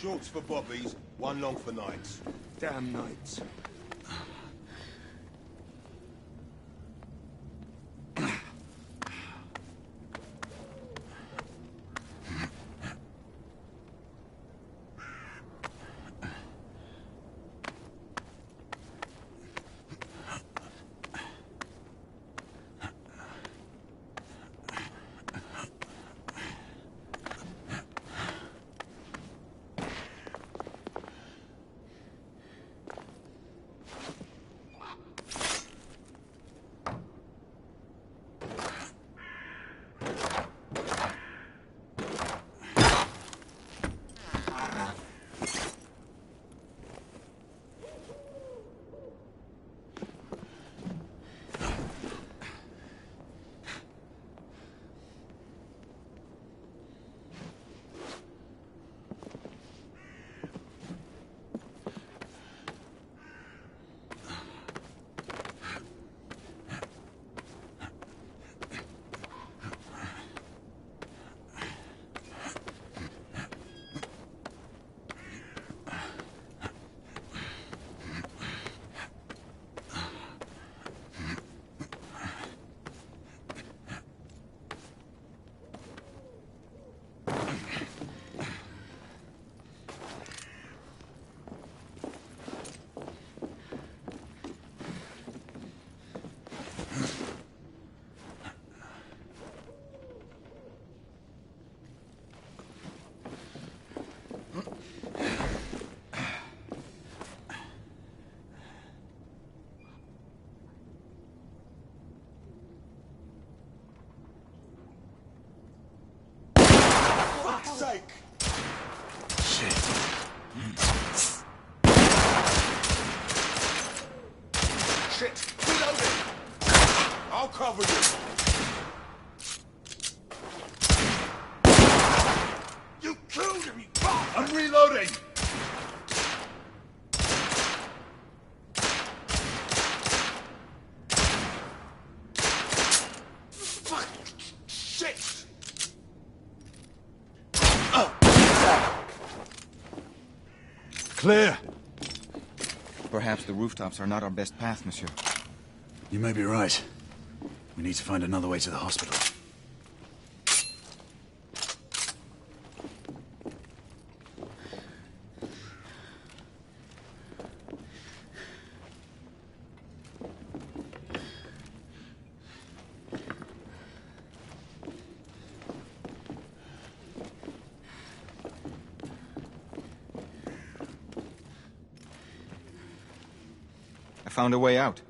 shorts for bobbies, one long for knights. Damn knights. Sake! Shit. Shit! Reloading! I'll cover you! You killed him, you bastard! I'm reloading! Fuck! Shit! Clear. Perhaps the rooftops are not our best path, monsieur. You may be right. We need to find another way to the hospital. I found a way out.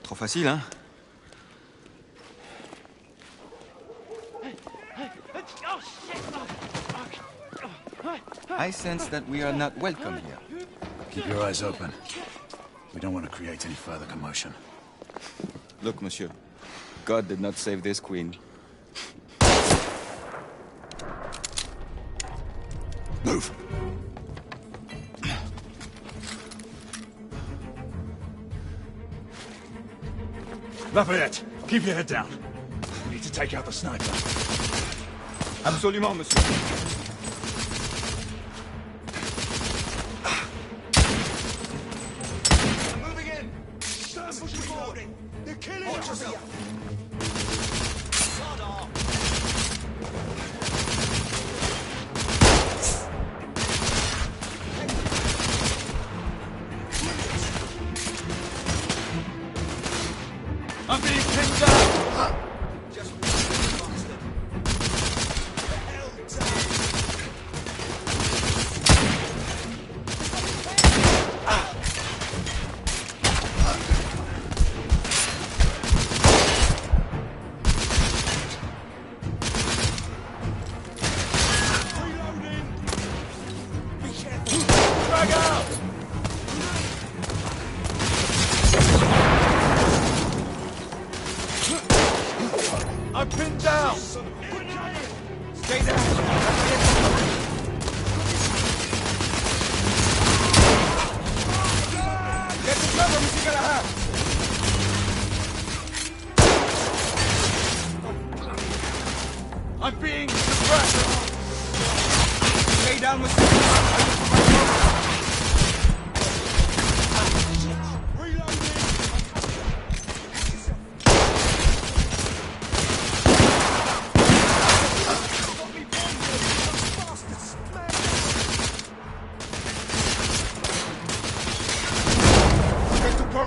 Trop facile, hein? I sense that we are not welcome here. Keep your eyes open. We don't want to create any further commotion. Look, monsieur. God did not save this queen. Move! Lafeyette, keep your head down. We need to take out the sniper. Absolument, monsieur. Stay down. Get to cover, Mr. Galahad. I'm being suppressed. Stay down, Mr. Galahad.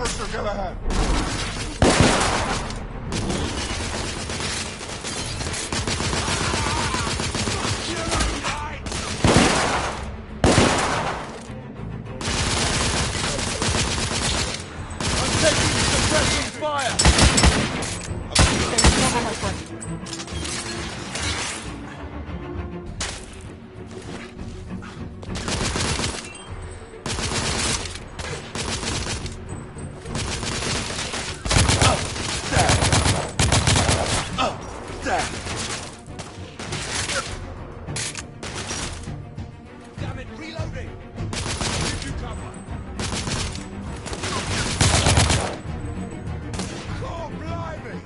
Sir Galahad. I'm taking suppressing fire. Cover, my friend. Damn it, reloading! Give you cover! Oh, blimey!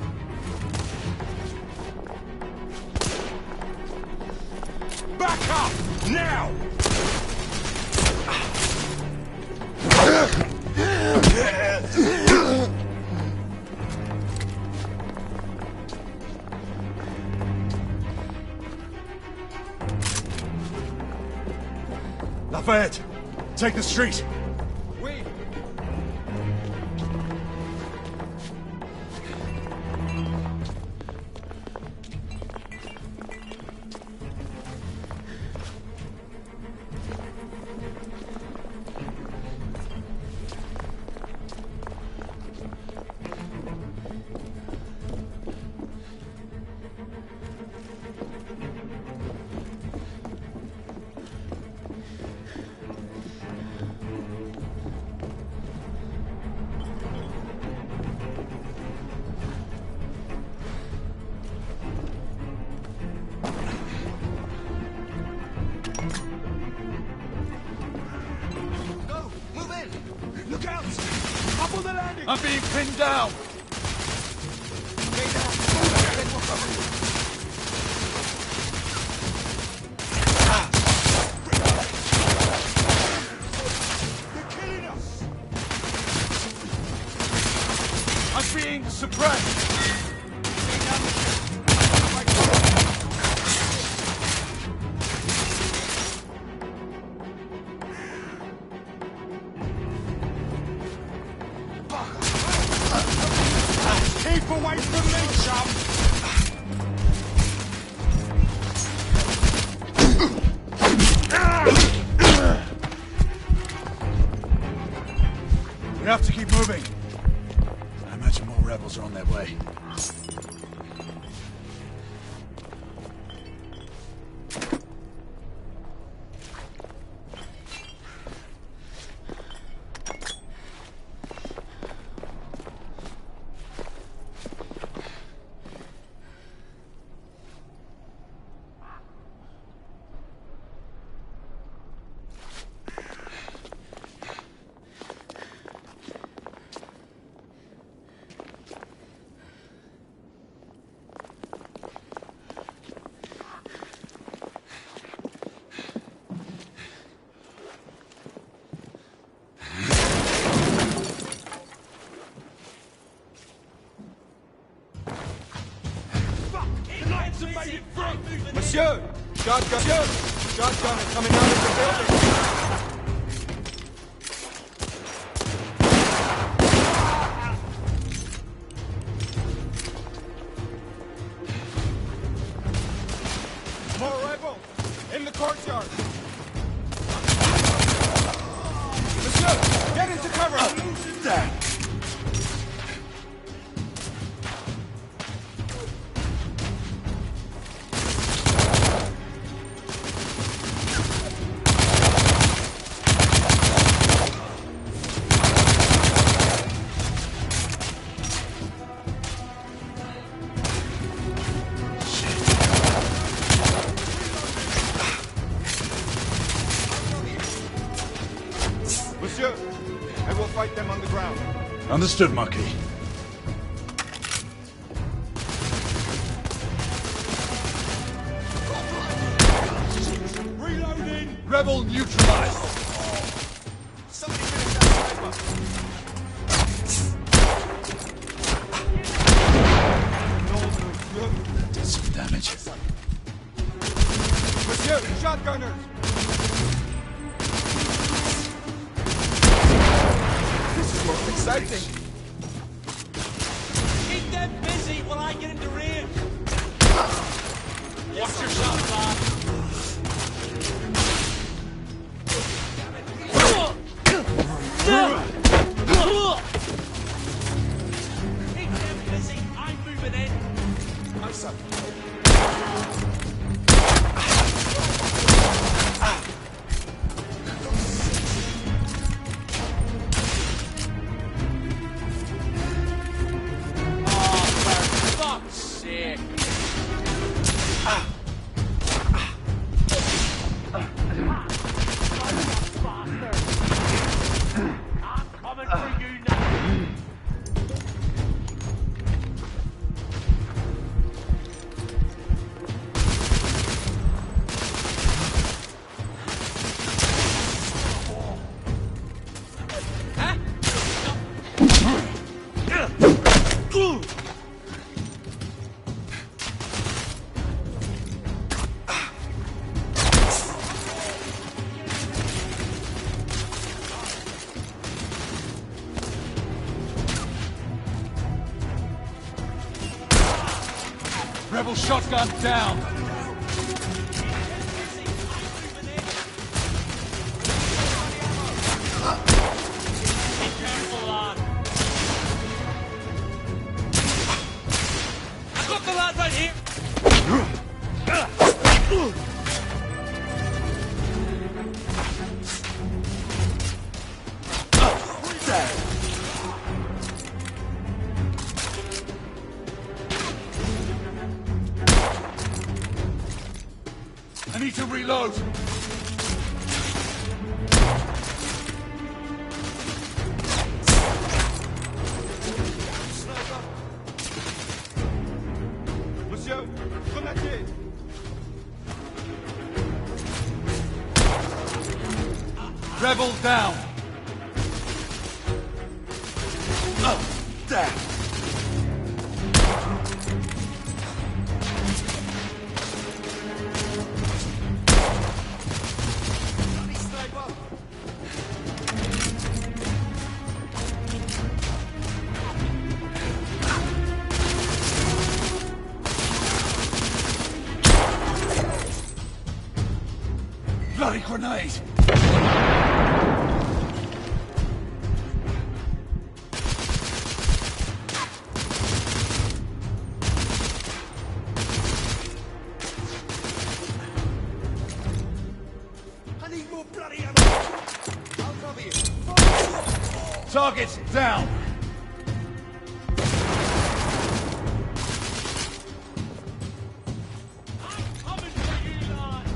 Back up! Now! Lafeyette, take the street. Oui. Look out! Up on the landing! I'm being pinned down. Stay down. Let me cover you. They're killing us. I'm being suppressed. Stay down. Keep away from me, chum! We have to keep moving. I imagine more rebels are on their way. Monsieur! Shotgun! Shotgun is coming out of the building! More rebels! In the courtyard! Monsieur! Get into cover! There! fight them on the ground. Understood, Marquis. Reloading! Rebel neutralized! Somebody finish that sniper! That did some damage. Monsieur, shotgunners! This is more exciting. Keep them busy while I get into range. Watch yourself, lad. Keep them busy. I'm moving in. My son. Fuck's sake. I'm coming for you now. Rebel shotgun down! Be careful, lad. I've got the lad right here. I need to reload! Monsieur, grenadier! Rebel down! There! Bloody grenade! I need more bloody ammo! I'll cover you. Targets down! Coming for you, lad.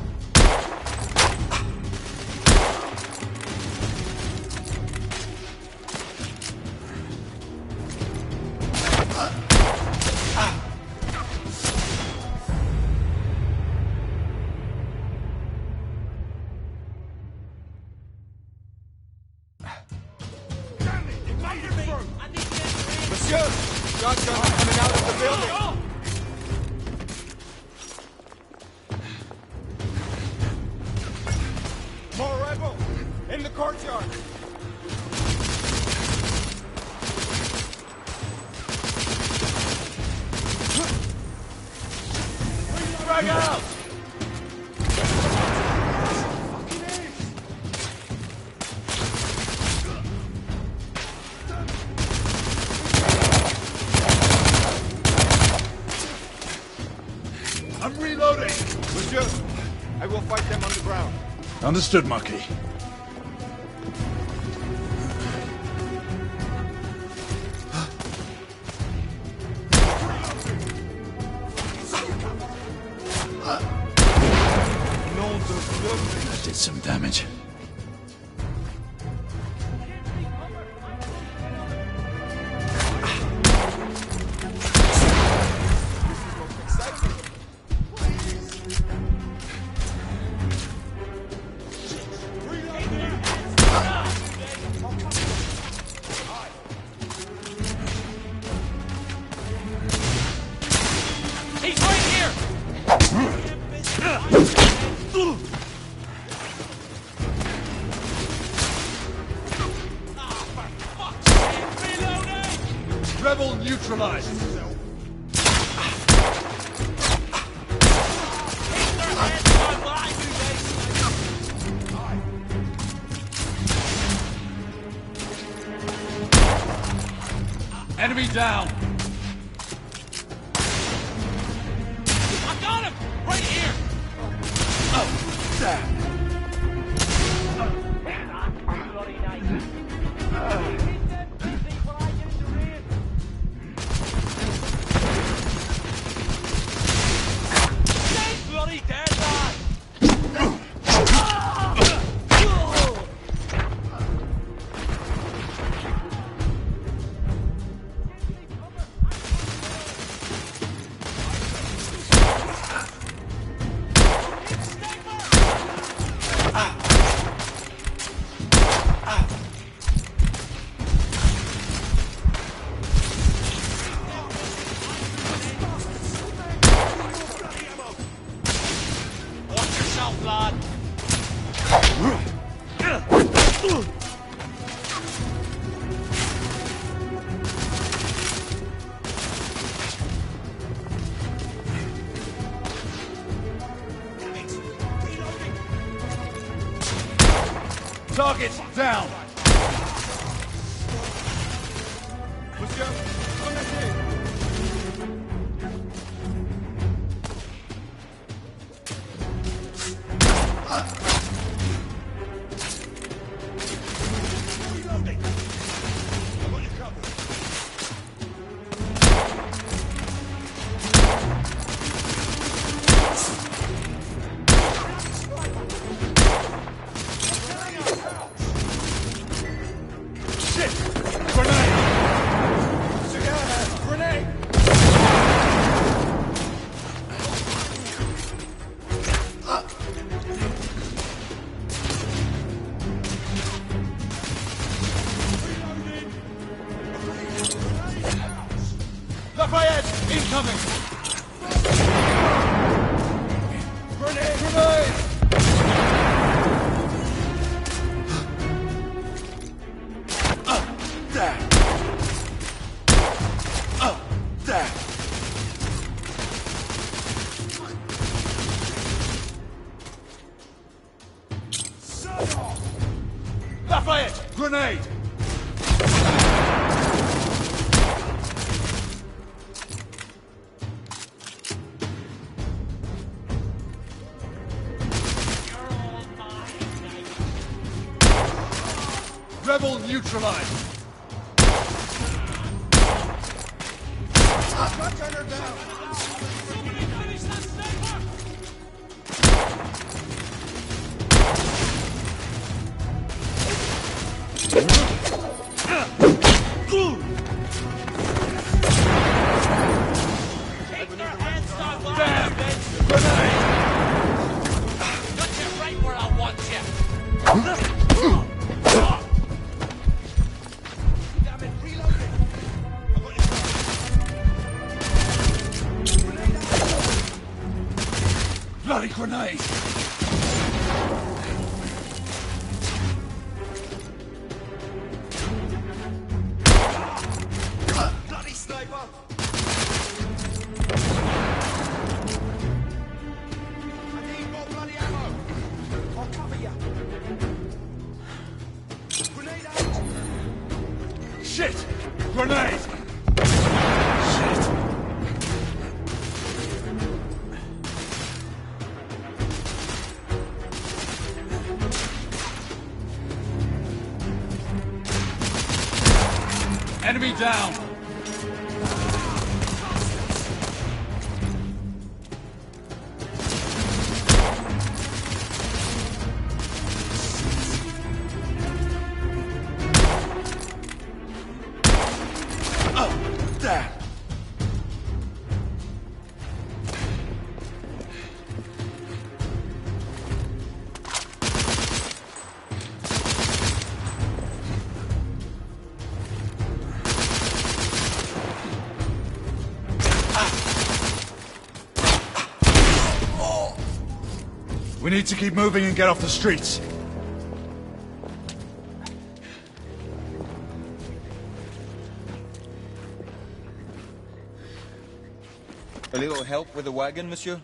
Monsieur, shotgun coming out of the building. More rebel in the courtyard. Drag out! I'm reloading! Monsieur, I will fight them on the ground. Understood, Marquis. That did some damage. Rebel neutralized. Enemy down. I got him! Right here! Oh, damn. Bloody nice. Bloody dead, lad! Target down. Lafeyette, incoming! Grenade! Grenade! There! There! Lafeyette, grenade! Rebel neutralized. Gun her down. Finish that sniper! Keep their hands on line, Damn! bitch! Grenade! Got you right where I want you! Bloody grenade! Bloody sniper! I need more bloody ammo! I'll cover you! Grenade out! Shit! Grenade! Enemy down! Oh, damn! We need to keep moving and get off the streets. A little help with the wagon, monsieur?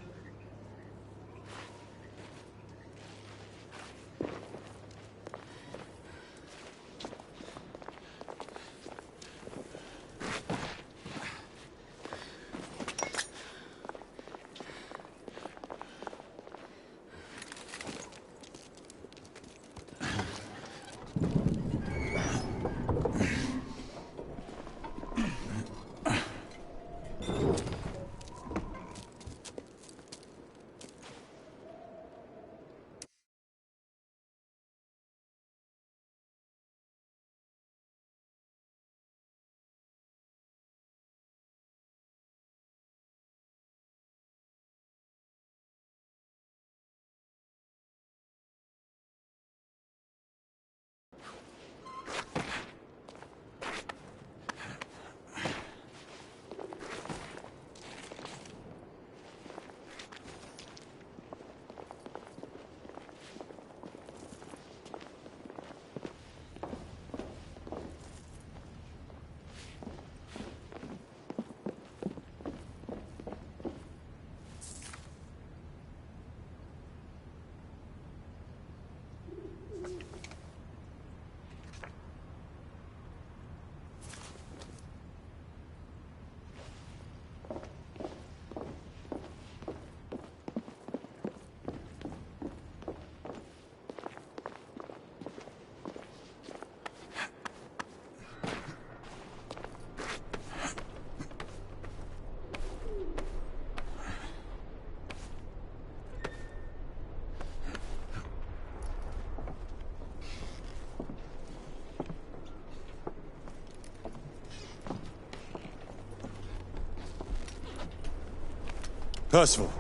Percival.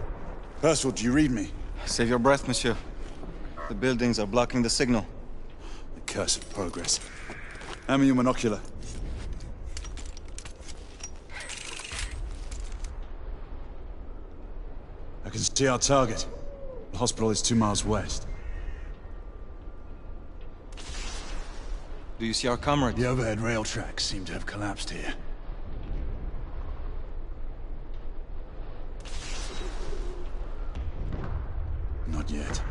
Percival, do you read me? Save your breath, monsieur. The buildings are blocking the signal. The curse of progress. Hand me your monocular. I can see our target. The hospital is 2 miles west. Do you see our comrades? The overhead rail tracks seem to have collapsed here. Not yet.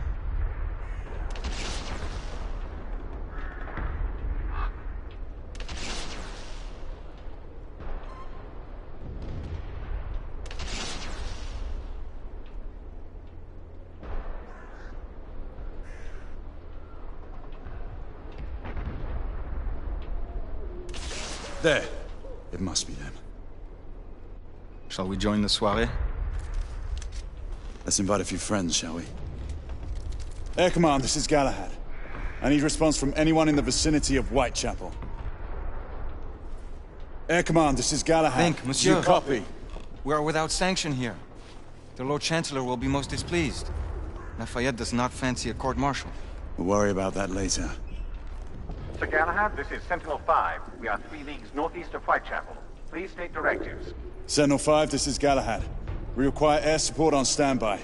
There. It must be them. Shall we join the soirée? Let's invite a few friends, shall we? Air Command, this is Galahad. I need response from anyone in the vicinity of Whitechapel. Air Command, this is Galahad. Think, monsieur. You copy? We are without sanction here. The Lord Chancellor will be most displeased. Lafeyette does not fancy a court-martial. We'll worry about that later. Sir Galahad, this is Sentinel-5. We are 3 leagues northeast of Whitechapel. Please state directives. Sentinel-5, this is Galahad. We require air support on standby.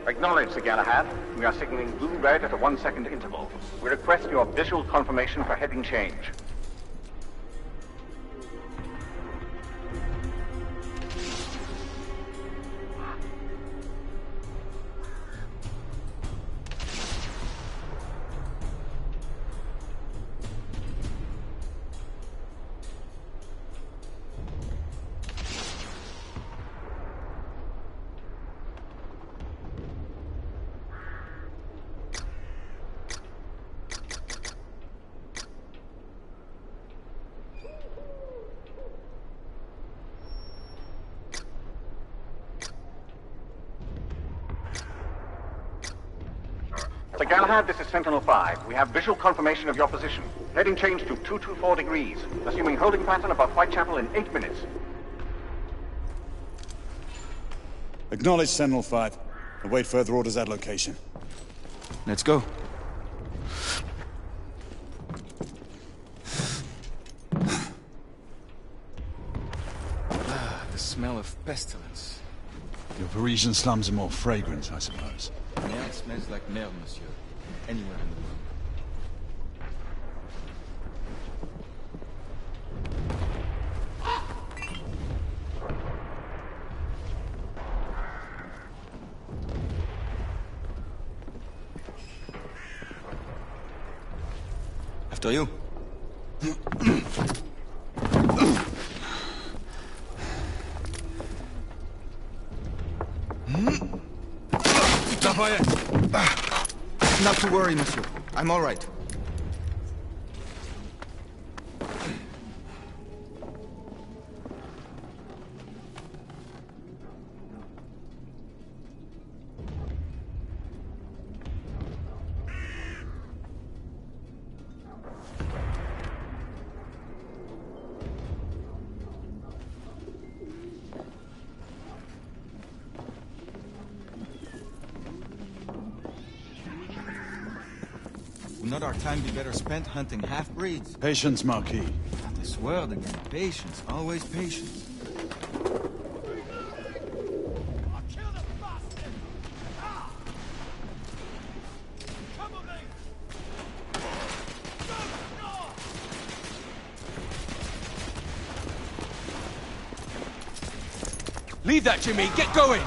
Acknowledge, Sir Galahad. We are signaling blue-red at a 1-second interval. We request your visual confirmation for heading change. Sir Galahad, this is Sentinel-5. We have visual confirmation of your position. Heading change to 224 degrees, assuming holding pattern above Whitechapel in 8 minutes. Acknowledge Sentinel-5. Await further orders at location. Let's go. The smell of pestilence. Your Parisian slums are more fragrant, I suppose. Merde smells like merde, monsieur. Anywhere in the world. After you. Not to worry, monsieur. I'm all right. Would not our time be better spent hunting half-breeds? Patience, Marquis. This word again. Patience. Always patience. Leave that, Jimmy. Get going.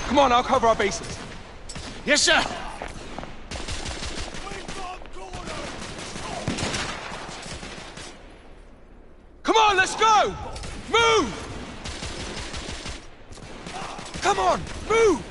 Come on, I'll cover our bases. Yes, sir. Come on, let's go! Move! Come on, move!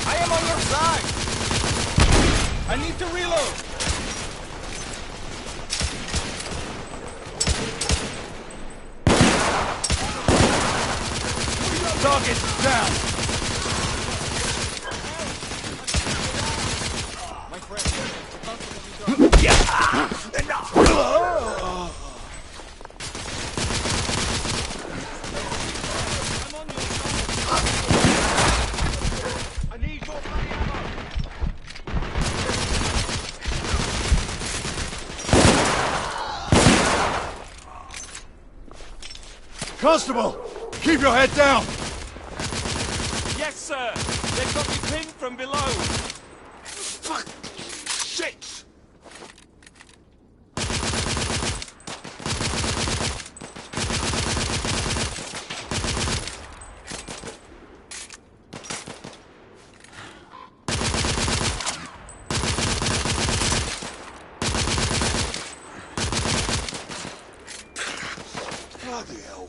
I am on your side. I need to reload. Target down! My friend, I need more bloody ammo. Constable, keep your head down. Yes, sir. They've got me pinned from below. Fuck. Shit. Bloody hell.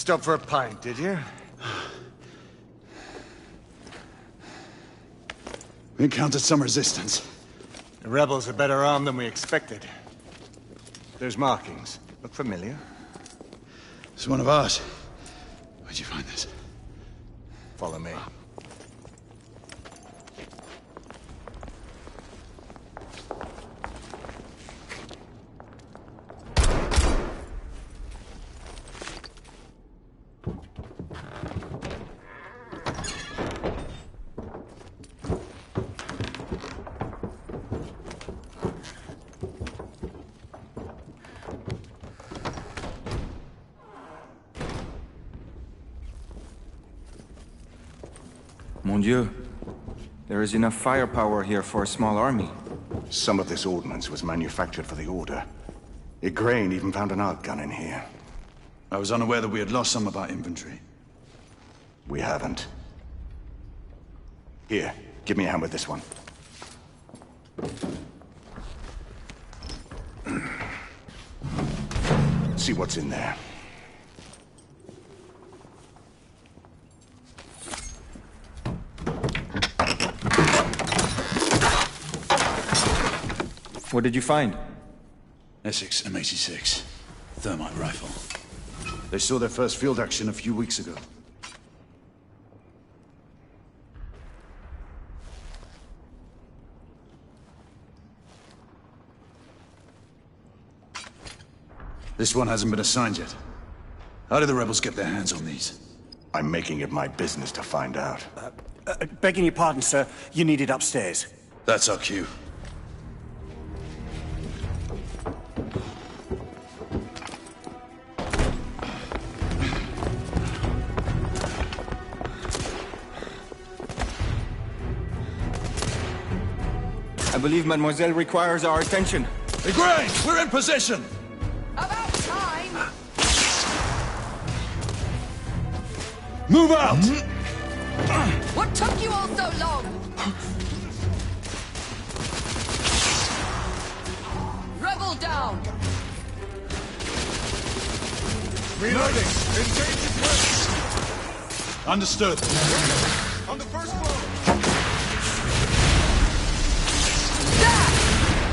Stop for a pint, did you? We encountered some resistance. The rebels are better armed than we expected. There's markings. Look familiar? It's one of ours. Where'd you find this? Follow me. Mon Dieu. There is enough firepower here for a small army. Some of this ordnance was manufactured for the Order. Igraine even found an arc gun in here. I was unaware that we had lost some of our inventory. We haven't. Here, give me a hand with this one. See what's in there. What did you find? Essex M86. Thermite rifle. They saw their first field action a few weeks ago. This one hasn't been assigned yet. How did the rebels get their hands on these? I'm making it my business to find out. Begging your pardon, sir. You need it upstairs. That's our cue. I believe Mademoiselle requires our attention. Igraine, we're in position! About time! Move out! What took you all so long? Rebel down! Reloading! Engage at once! Understood. On the first floor!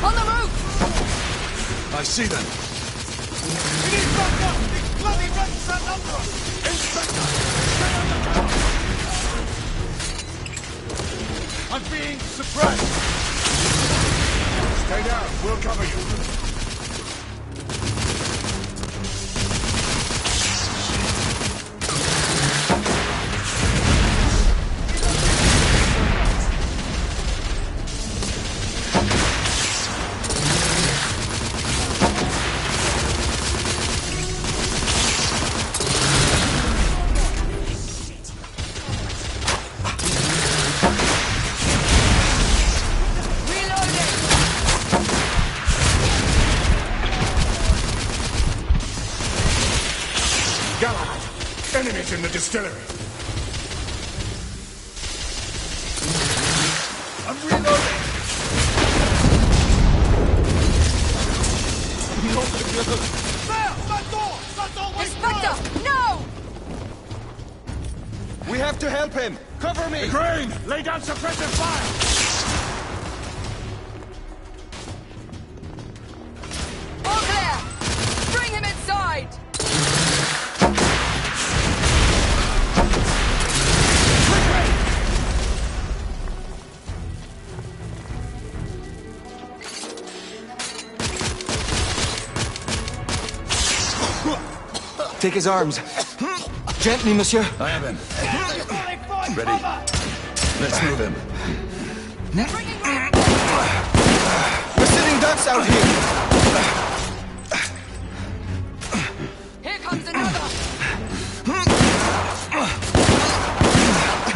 On the roof! I see them. We need backup! These bloody rebels are under us! Inspector! Stay on the cover! I'm being suppressed! Stay down. We'll cover you. Galahad! Enemies in the distillery! I'm reloading! There! That door! That door! Inspector! No! We have to help him! Cover me! Igraine! Lay down suppressive fire! All clear! Bring him inside! Take his arms. Gently, monsieur. I have him. Ready. Let's move him. We're sitting ducks out here. Here comes another!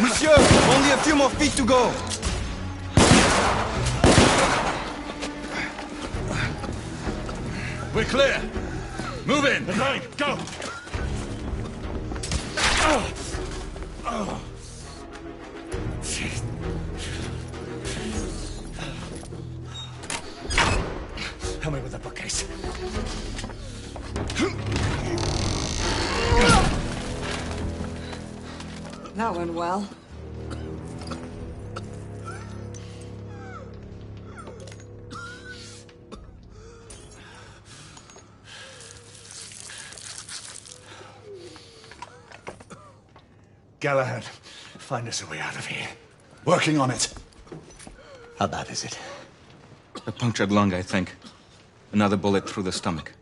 Monsieur, only a few more feet to go. We're clear. Move in. Igraine, go! Help me with the bookcase. That went well. Galahad, find us a way out of here. Working on it. How bad is it? A punctured lung, I think. Another bullet through the stomach.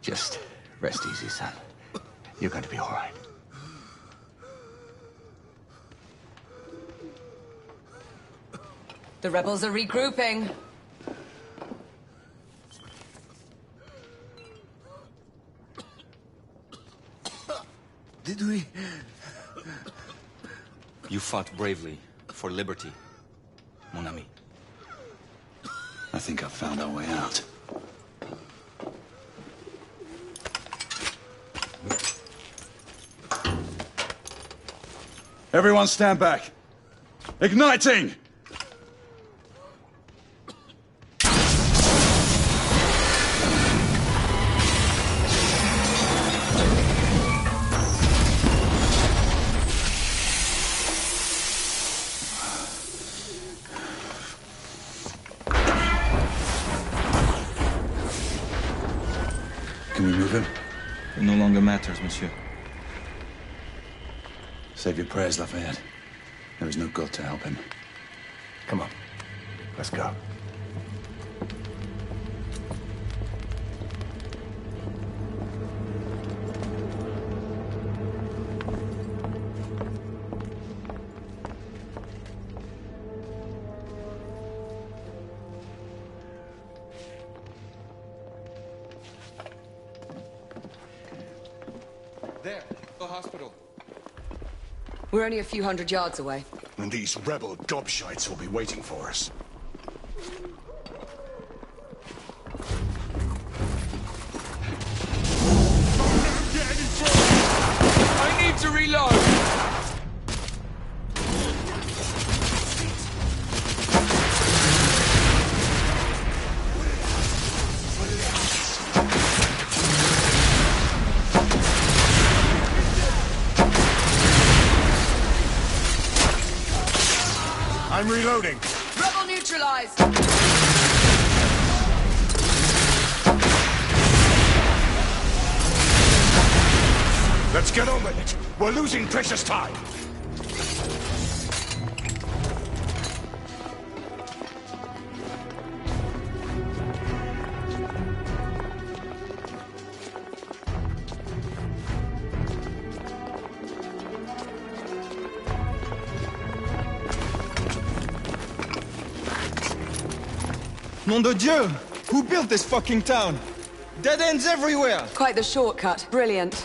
Just rest easy, son. You're going to be all right. The rebels are regrouping. Did we? You fought bravely for liberty, mon ami. I think I've found our way out. Everyone stand back. Igniting! Can we move him? It no longer matters, monsieur. Save your prayers, Lafayette. There is no God to help him. Come on. Let's go. There, the hospital. We're only a few hundred yards away. And these rebel gobshites will be waiting for us. I need to reload! I'm reloading. Rebel neutralized! Let's get on with it. We're losing precious time. Nom de Dieu! Who built this fucking town? Dead ends everywhere! Quite the shortcut. Brilliant.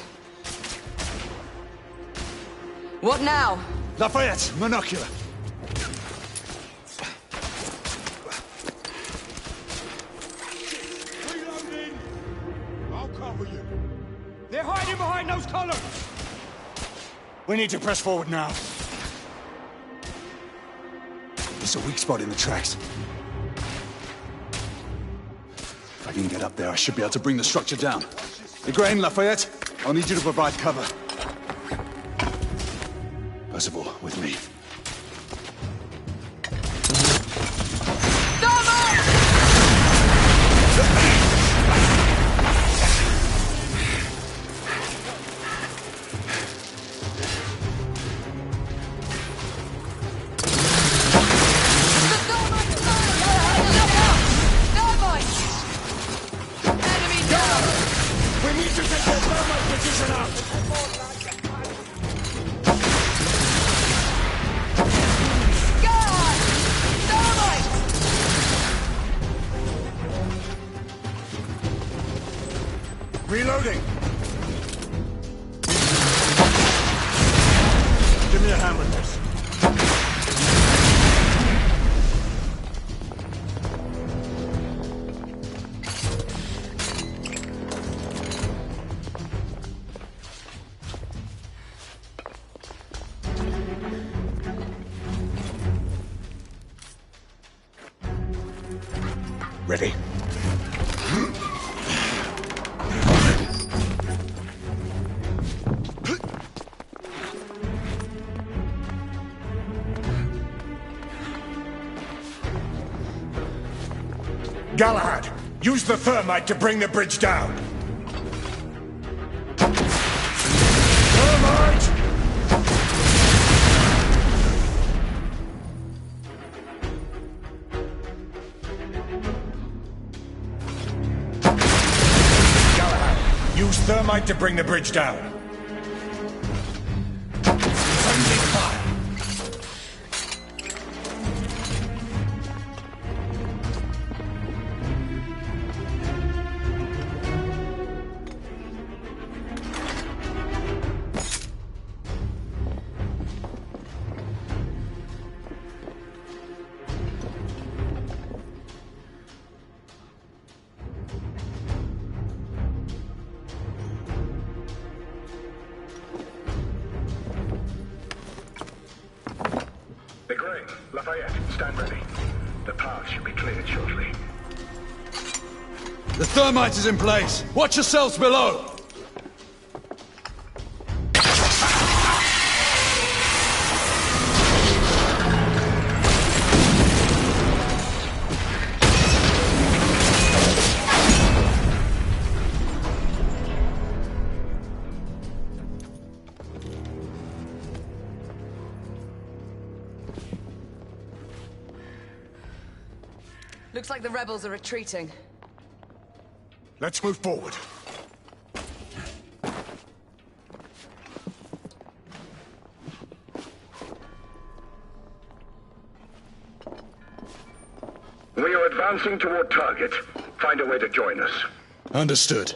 What now? Lafayette, monocular. Reloading! I'll cover you. They're hiding behind those columns! We need to press forward now. There's a weak spot in the tracks. If I can get up there, I should be able to bring the structure down. Igraine, Lafayette, I'll need you to provide cover. Percival, with me. Reloading! Give me a hand with this. Ready? Galahad, use the thermite to bring the bridge down. Thermite! Galahad, use thermite to bring the bridge down. Friendly fire! Lafeyette, stand ready. The path should be cleared shortly. The thermite is in place. Watch yourselves below. Looks like the rebels are retreating. Let's move forward. We are advancing toward target. Find a way to join us. Understood.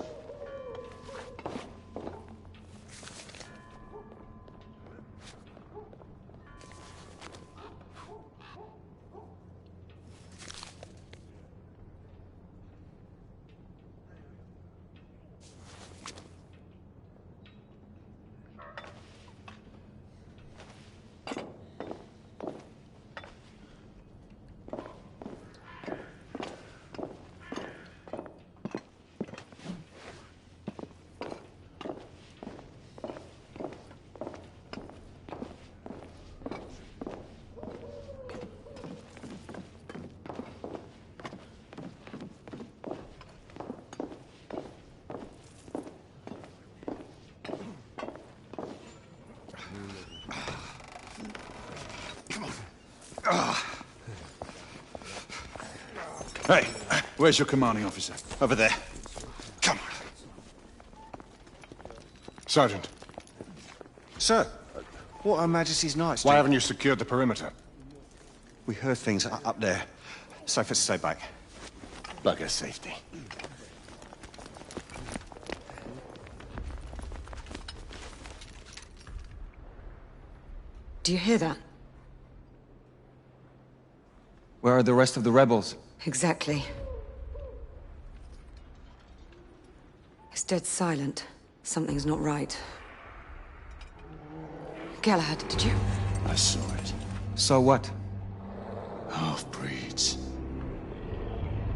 Hey, where's your commanding officer? Over there. Come on. Sergeant. Sir, what Her Majesty's Knights do? Why haven't you secured the perimeter? We heard things up there. Safer to stay back. Bugger safety. Do you hear that? Where are the rest of the rebels? Exactly. It's dead silent. Something's not right. Galahad, did you? I saw it. So what? Half-breeds.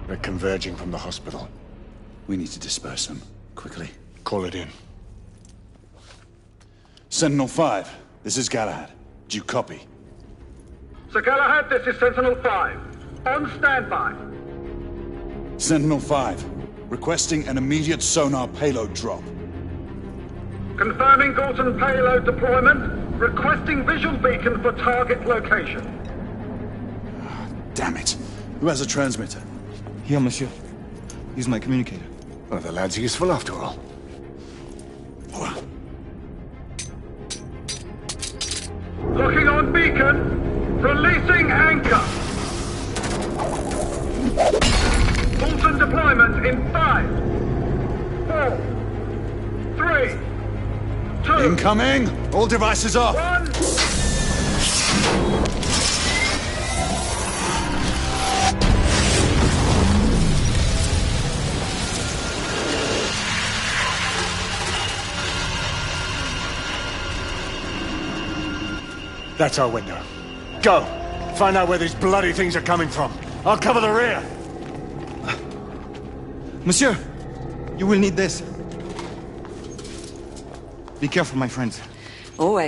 They're converging from the hospital. We need to disperse them. Quickly. Call it in. Sentinel-5, this is Galahad. Do you copy? Sir Galahad, this is Sentinel-5. On standby. Sentinel-5, requesting an immediate sonar payload drop. Confirming Gorton payload deployment. Requesting visual beacon for target location. Damn it. Who has a transmitter? Here, monsieur. Use my communicator. Well, the lad's useful after all. Locking on beacon. Releasing anchor. Fulton deployment in 5, 4, 3, 2... Incoming! All devices off! 1... That's our window. Go! Find out where these bloody things are coming from. I'll cover the rear! Monsieur, you will need this. Be careful, my friends. Always.